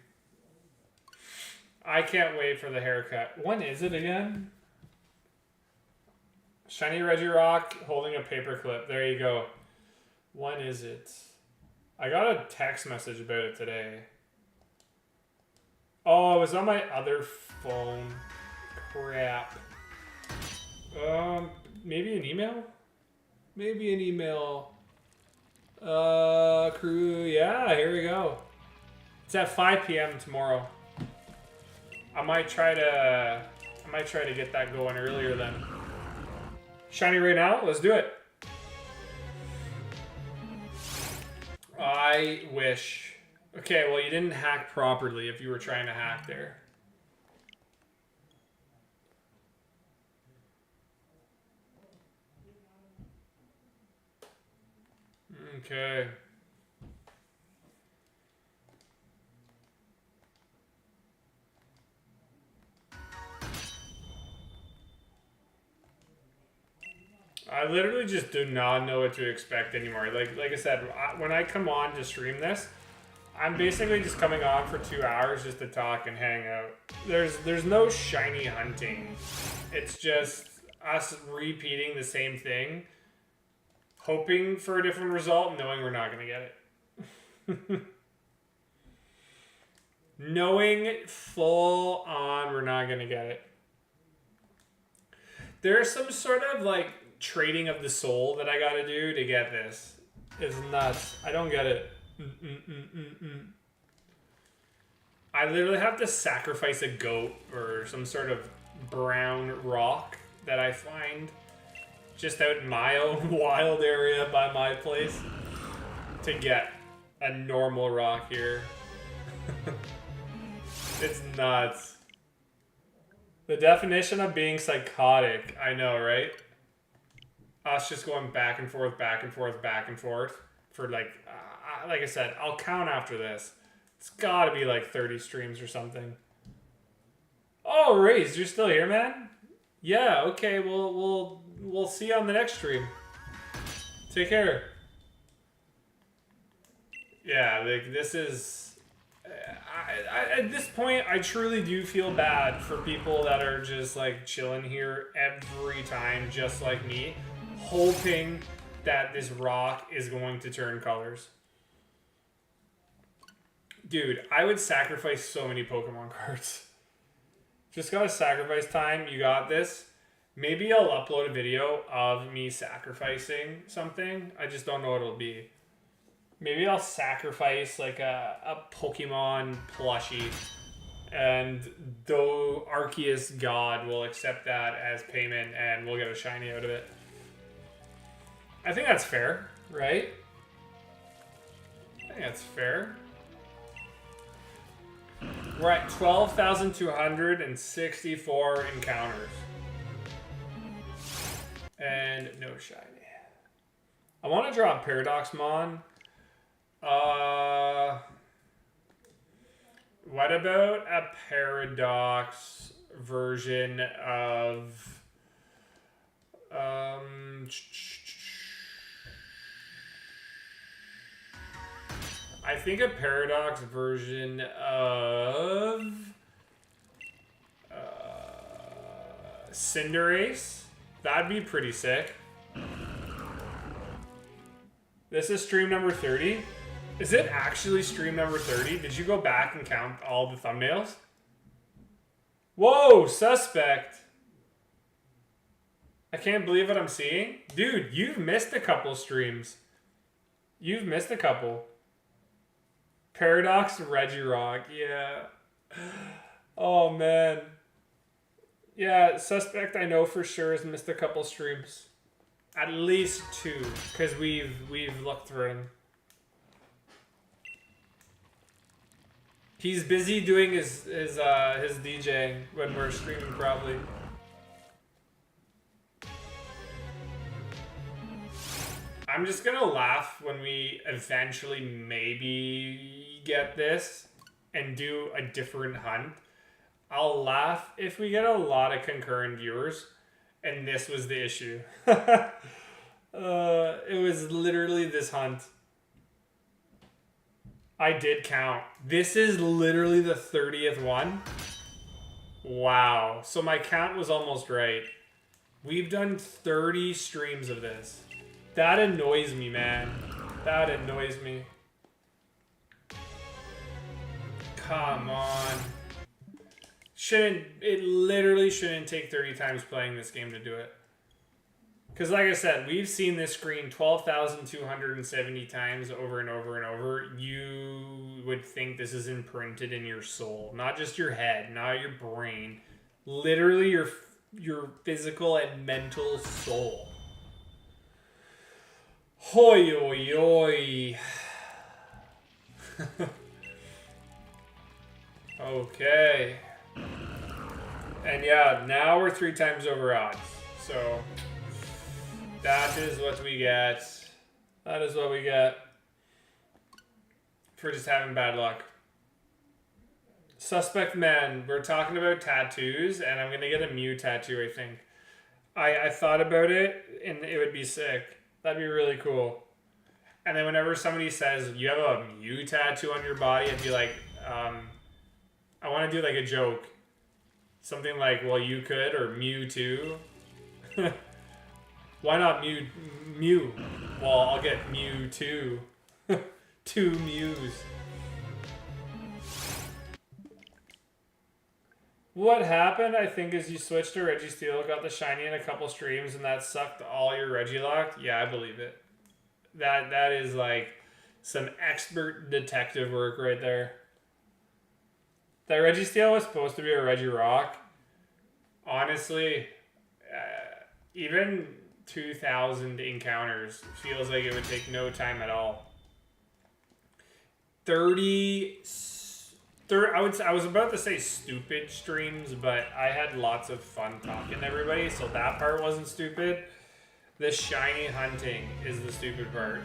I can't wait for the haircut. When is it again? Shiny Regirock holding a paperclip. There you go. When is it? I got a text message about it today. Oh, it was on my other phone. Crap. Maybe an email? Maybe an email. Crew. Yeah, here we go. It's at 5 p.m. tomorrow. I might try to get that going earlier then. Shiny right now? Let's do it. I wish. Okay, well you didn't hack properly if you were trying to hack there. Okay. I literally just do not know what to expect anymore. Like I said, when I come on to stream this, I'm basically just coming on for 2 hours just to talk and hang out. There's no shiny hunting. It's just us repeating the same thing, hoping for a different result, knowing we're not going to get it. Knowing full on we're not going to get it. There's some sort of like trading of the soul that I gotta do to get this. It's nuts. I don't get it. I literally have to sacrifice a goat or some sort of brown rock that I find just out in my own wild area by my place to get a normal rock here. It's nuts. The definition of being psychotic. I know, right? Us just going back and forth, back and forth, back and forth for like I said, I'll count after this. It's got to be like 30 streams or something. Oh, Raze, you're still here, man? Yeah, okay. We'll see you on the next stream. Take care. Yeah, like this is. At this point, I truly do feel bad for people that are just like chilling here every time, just like me, hoping that this rock is going to turn colors. Dude, I would sacrifice so many Pokemon cards. Just got a sacrifice time. You got this. Maybe I'll upload a video of me sacrificing something. I just don't know what it'll be. Maybe I'll sacrifice like a Pokemon plushie, and though Arceus God will accept that as payment and we'll get a shiny out of it. I think that's fair, right? I think that's fair. We're at 12,264 encounters. And no shiny. I want to draw a Paradoxmon. What about a Paradox version of I think a Paradox version of Cinderace. That'd be pretty sick. This is stream number 30. Is it actually stream number 30? Did you go back and count all the thumbnails? Whoa, suspect. I can't believe what I'm seeing. Dude, you've missed a couple streams. You've missed a couple. Paradox Regirock, yeah. Oh, man. Yeah, suspect I know for sure has missed a couple streams. At least 2, because we've looked through him. He's busy doing his DJing when we're streaming, probably. I'm just gonna laugh when we eventually maybe get this and do a different hunt. I'll laugh if we get a lot of concurrent viewers and this was the issue. It was literally this hunt. I did count. This is literally the 30th one. Wow. So my count was almost right. We've done 30 streams of this. That annoys me, man. That annoys me. Come on. It literally shouldn't take 30 times playing this game to do it. Because like I said, we've seen this screen 12,270 times over and over and over. You would think this is imprinted in your soul. Not just your head, not your brain. Literally your physical and mental soul. Hoi, oi, oi. Okay. And yeah, now we're 3 times over odds. So that is what we get. That is what we get for just having bad luck. Suspect man, we're talking about tattoos, and I'm gonna get a Mew tattoo, I think. I thought about it, and it would be sick. That'd be really cool. And then whenever somebody says, you have a Mew tattoo on your body, I'd be like, I want to do like a joke. Something like, well, you could, or Mew too. Why not Mew? Well, I'll get Mew too. 2 Mews. What happened, I think, is you switched to Registeel, got the shiny in a couple streams, and that sucked all your Regirock? Yeah, I believe it. That is like some expert detective work right there. That Registeel was supposed to be a Regirock. Honestly, even 2,000 encounters feels like it would take no time at all. 30 I was about to say stupid streams, but I had lots of fun talking to everybody, so that part wasn't stupid. The shiny hunting is the stupid part.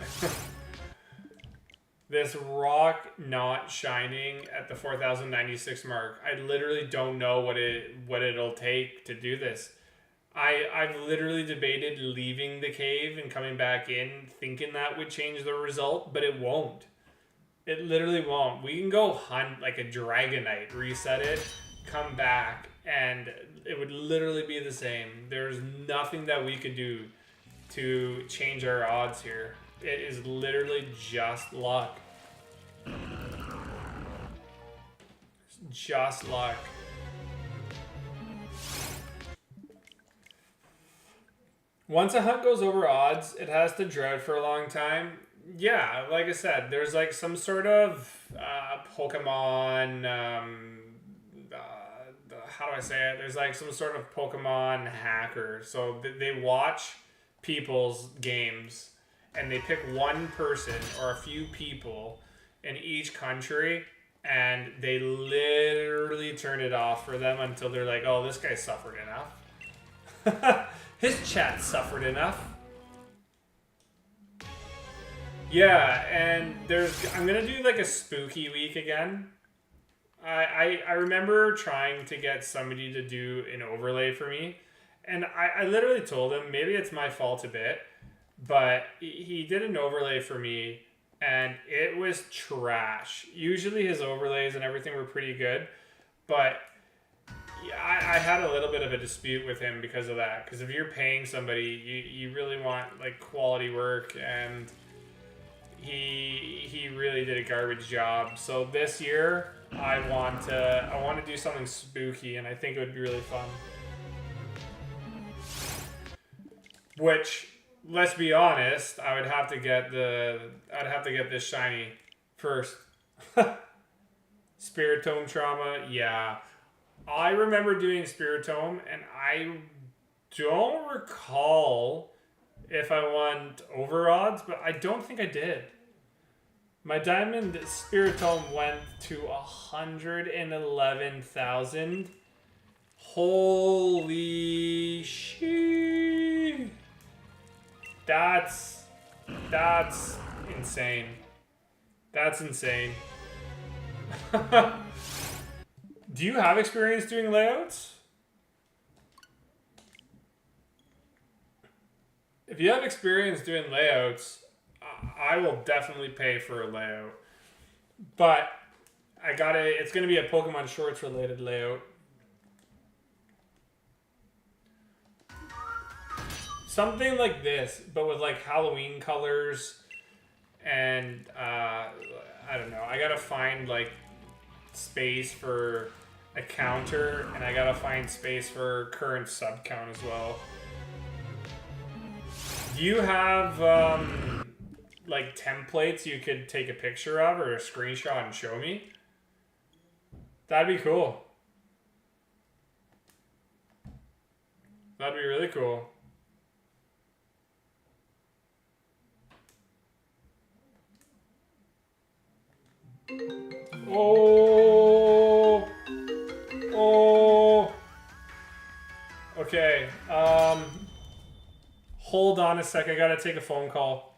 This rock not shining at the 4,096 mark. I literally don't know what it'll take to do this. I've literally debated leaving the cave and coming back in thinking that would change the result, but it won't. It literally won't. We can go hunt like a Dragonite, reset it, come back, and it would literally be the same. There's nothing that we could do to change our odds here. It is literally just luck. Just luck. Once a hunt goes over odds, it has to drought for a long time. Yeah, like I said, there's like some sort of Pokemon, how do I say it? There's like some sort of Pokemon hacker. So they watch people's games and they pick one person or a few people in each country and they literally turn it off for them until they're like, oh, this guy suffered enough. His chat suffered enough. Yeah, and I'm gonna do like a spooky week again. I remember trying to get somebody to do an overlay for me, and I literally told him, maybe it's my fault a bit, but he did an overlay for me, and it was trash. Usually his overlays and everything were pretty good, but Yeah, I had a little bit of a dispute with him because of that. Because if you're paying somebody, you really want like quality work, and he really did a garbage job. So this year I want to do something spooky, and I think it would be really fun. Which, let's be honest, I'd have to get this shiny first. Spiritome Trauma, yeah. I remember doing Spiritome, and I don't recall if I won over odds, but I don't think I did. My Diamond Spiritome went to 111,000. Holy shit. That's insane. That's insane. Do you have experience doing layouts? If you have experience doing layouts, I will definitely pay for a layout. But it's gonna be a Pokemon Shorts related layout. Something like this, but with like Halloween colors, and I don't know. I gotta find like space for a counter, and I gotta find space for current sub count as well. Do you have like templates you could take a picture of or a screenshot and show me? That'd be cool. That'd be really cool. Oh. Okay. Hold on a sec. I gotta take a phone call.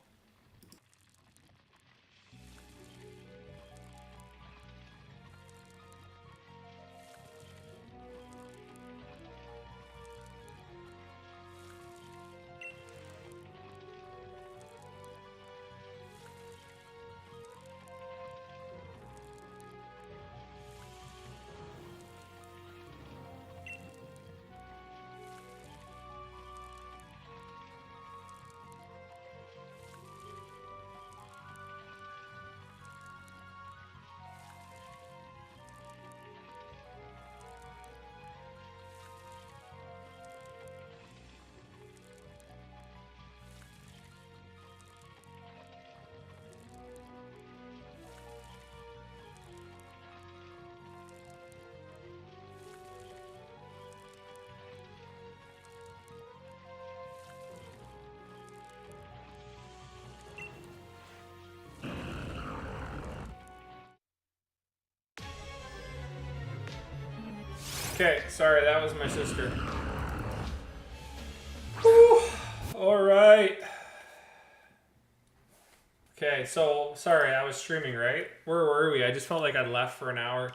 Okay, sorry, that was my sister. Whew. All right. Okay, so sorry, I was streaming, right? Where were we? I just felt like I'd left for an hour.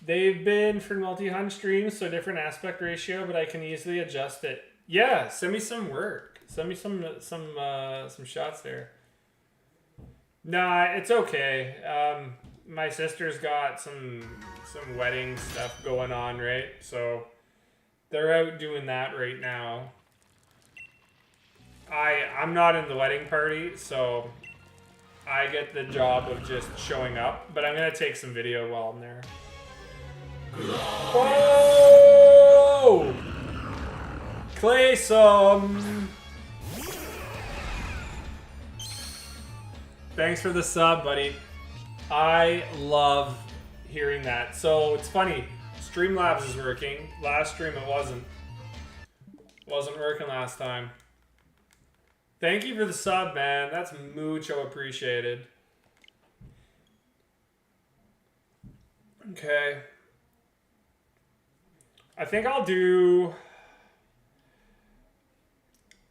They've been for multi-hunt streams, so different aspect ratio, but I can easily adjust it. Yeah, send me some work. Send me some shots there. Nah, it's okay. My sister's got some wedding stuff going on, right? So they're out doing that right now. I'm not in the wedding party, so I get the job of just showing up, but I'm gonna take some video while I'm there. Whoa! Claysom! Thanks for the sub, buddy. I love hearing that. So it's funny, Streamlabs is working. Last stream it wasn't. Wasn't working last time. Thank you for the sub, man. That's mucho appreciated. Okay. I think I'll do...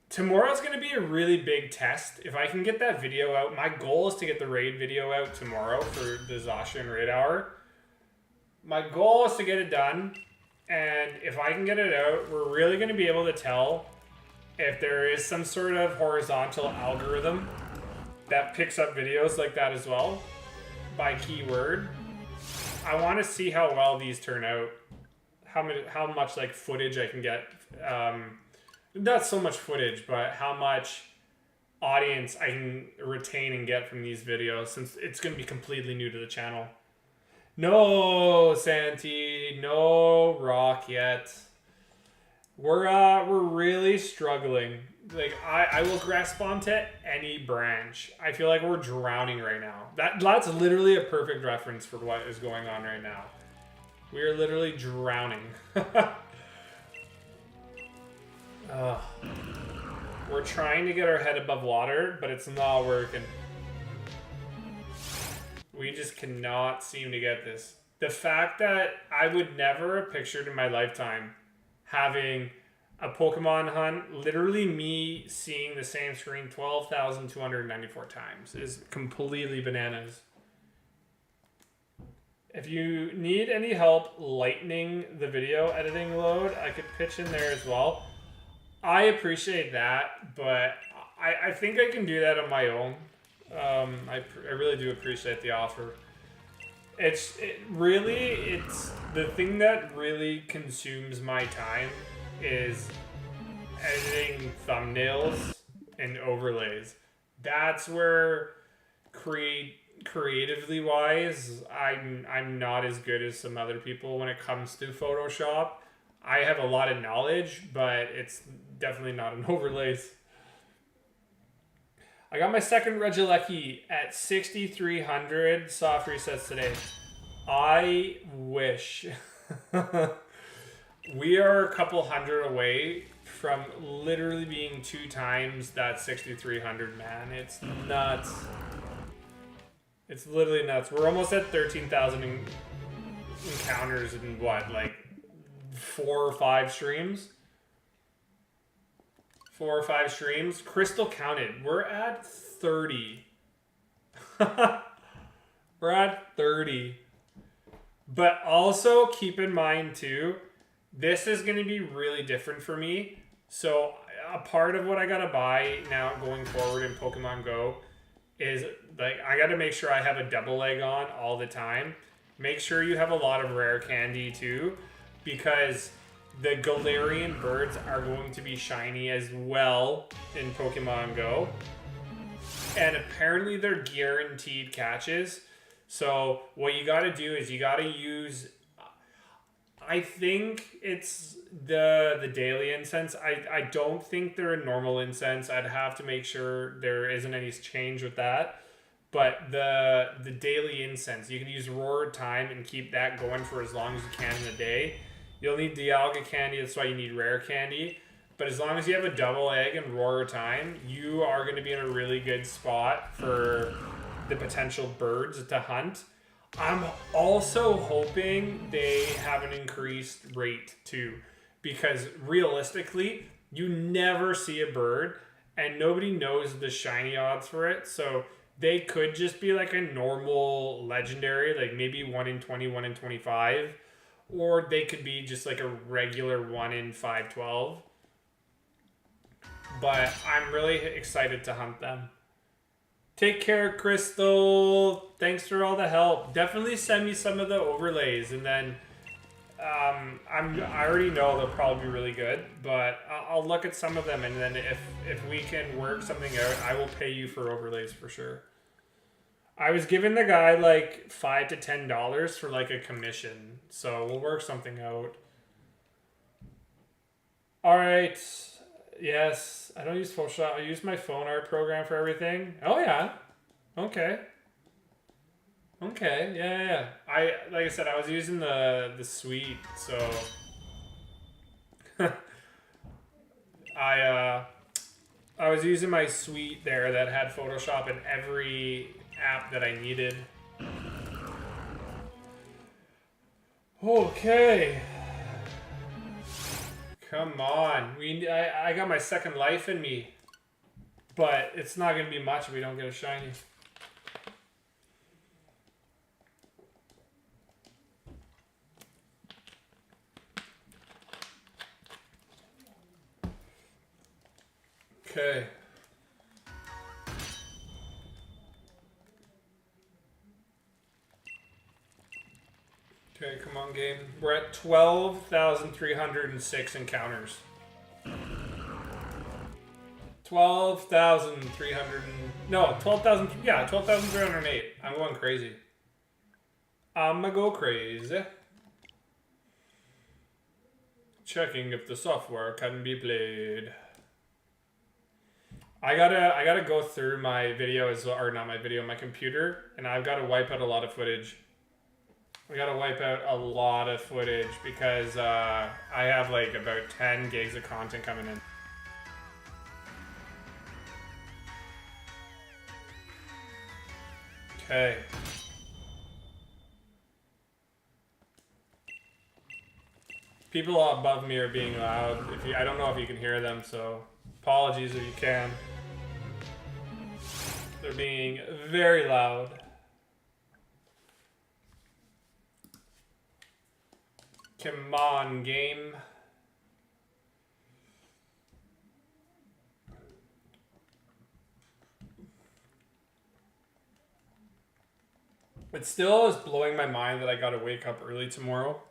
Tomorrow's going to be a really big test. If I can get that video out, my goal is to get the raid video out tomorrow for the Zacian raid hour. My goal is to get it done, and if I can get it out, we're really going to be able to tell if there is some sort of horizontal algorithm that picks up videos like that as well by keyword. I want to see how well these turn out. how much like footage I can get. Not so much footage, but how much audience I can retain and get from these videos, since it's going to be completely new to the channel. No, Santi, no rock yet. We're really struggling. Like I will grasp onto any branch. I feel like we're drowning right now. That's literally a perfect reference for what is going on right now. We are literally drowning. We're trying to get our head above water, but it's not working. We just cannot seem to get this. The fact that I would never have pictured in my lifetime having a Pokemon hunt, literally me seeing the same screen 12,294 times, is completely bananas. If you need any help lightening the video editing load, I could pitch in there as well. I appreciate that, but I think I can do that on my own. I really do appreciate the offer. It's the thing that really consumes my time is editing thumbnails and overlays. That's where creatively wise, I'm not as good as some other people when it comes to Photoshop. I have a lot of knowledge, but it's definitely not an overlays. I got my second Regirock at 6,300 soft resets today. I wish. We are a couple hundred away from literally being 2 times that 6,300, man. It's nuts. It's literally nuts. We're almost at 13,000 encounters in what, like 4 or 5 streams? 4 or 5 streams. Crystal counted. We're at 30. We're at 30. But also keep in mind too, this is going to be really different for me. So a part of what I got to buy now going forward in Pokemon Go is like I got to make sure I have a double leg on all the time. Make sure you have a lot of rare candy too, because the Galarian birds are going to be shiny as well in Pokemon Go. And apparently they're guaranteed catches. So what you got to do is you got to use, I think it's the daily incense. I don't think they're a normal incense. I'd have to make sure there isn't any change with that. But the daily incense, you can use Roar Time and keep that going for as long as you can in a day. You'll need Dialga candy, that's why you need rare candy. But as long as you have a double egg and Roar Time, you are going to be in a really good spot for the potential birds to hunt. I'm also hoping they have an increased rate too, because realistically, you never see a bird and nobody knows the shiny odds for it. So they could just be like a normal legendary, like maybe 1 in 20, 1 in 25. Or they could be just like a regular 1 in 512. But I'm really excited to hunt them. Take care, Crystal. Thanks for all the help. Definitely send me some of the overlays, and then I already know they'll probably be really good, but I'll look at some of them, and then if we can work something out, I will pay you for overlays for sure. I was giving the guy like $5 to $10 for like a commission, so we'll work something out. All right. Yes, I don't use Photoshop. I use my phone art program for everything. Oh yeah. Okay. Okay. Yeah. Like I said, I was using the suite, so I was using my suite there that had Photoshop in every app that I needed. Okay. Come on. I got my second life in me. But it's not going to be much if we don't get a shiny. Okay. Okay, come on, game. We're at 12,306 encounters. 12,300. No, 12,000. Yeah, 12,308. I'm going crazy. I'ma go crazy. Checking if the software can be played. I gotta go through my video as well, or not my video, my computer, and I've got to wipe out a lot of footage. We gotta wipe out a lot of footage because I have like about 10 gigs of content coming in. Okay. People above me are being loud. I don't know if you can hear them, so apologies if you can. They're being very loud. Come on, game. It still is blowing my mind that I gotta wake up early tomorrow.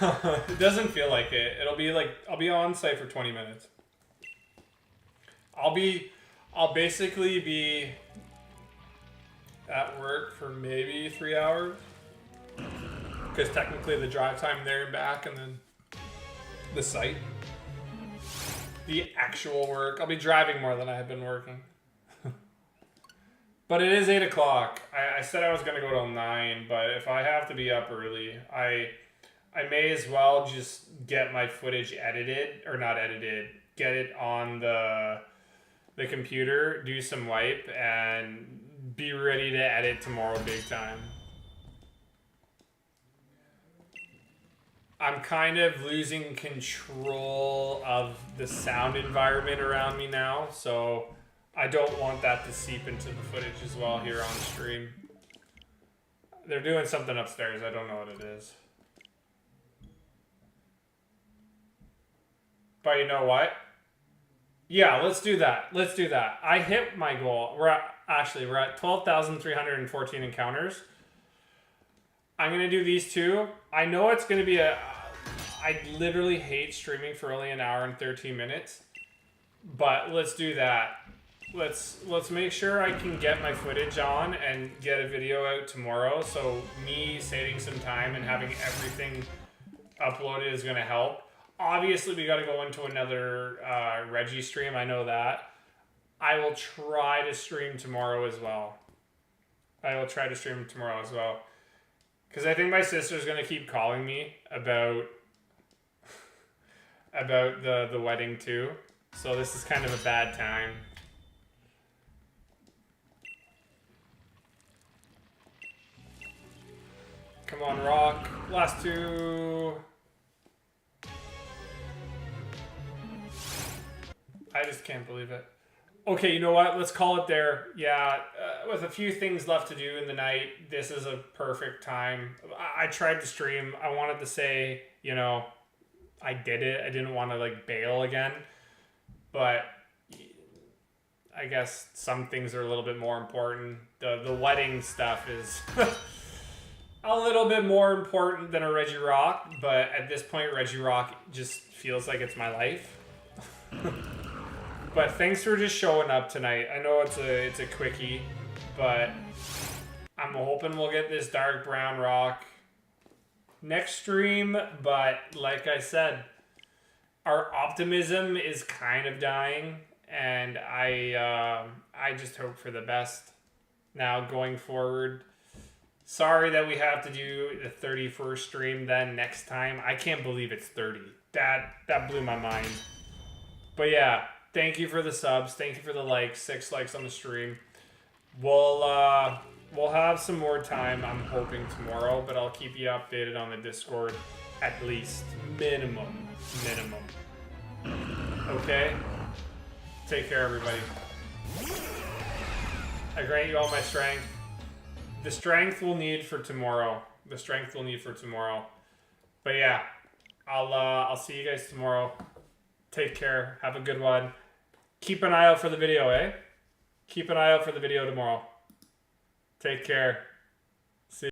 It doesn't feel like it. It'll be like, I'll be on site for 20 minutes. I'll basically be at work for maybe 3 hours. Because technically the drive time there and back, and then the site. The actual work. I'll be driving more than I have been working. But it is 8 o'clock. I said I was going to go till 9, but if I have to be up early, I may as well just get my footage edited, or not edited, get it on the computer, do some wipe, and be ready to edit tomorrow big time. I'm kind of losing control of the sound environment around me now, so I don't want that to seep into the footage as well here on stream. They're doing something upstairs. I don't know what it is. But you know what? Yeah, let's do that. Let's do that. I hit my goal. We're at 12,314 encounters. I'm going to do these two. I know it's going to be I literally hate streaming for only an hour and 13 minutes. But let's do that. Let's make sure I can get my footage on and get a video out tomorrow. So me saving some time and having everything uploaded is going to help. Obviously, we got to go into another Reggie stream. I know that. I will try to stream tomorrow as well. Because I think my sister's going to keep calling me about the wedding too. So this is kind of a bad time. Come on, Rock. Last two. I just can't believe it. Okay, you know what? Let's call it there. Yeah, with a few things left to do in the night, this is a perfect time. I tried to stream. I wanted to say, you know, I did it. I didn't want to, like, bail again. But I guess some things are a little bit more important. The wedding stuff is a little bit more important than a Regirock. But at this point, Regirock just feels like it's my life. But thanks for just showing up tonight. I know it's a quickie, but I'm hoping we'll get this dark brown rock next stream. But like I said, our optimism is kind of dying, and I just hope for the best now going forward. Sorry that we have to do the 31st stream then next time. I can't believe it's 30. That blew my mind. But yeah. Thank you for the subs. Thank you for the likes. 6 likes on the stream. We'll have some more time, I'm hoping, tomorrow, but I'll keep you updated on the Discord at least. Minimum. Okay? Take care, everybody. I grant you all my strength. The strength we'll need for tomorrow. But yeah, I'll see you guys tomorrow. Take care. Have a good one. Keep an eye out for the video, eh? Keep an eye out for the video tomorrow. Take care.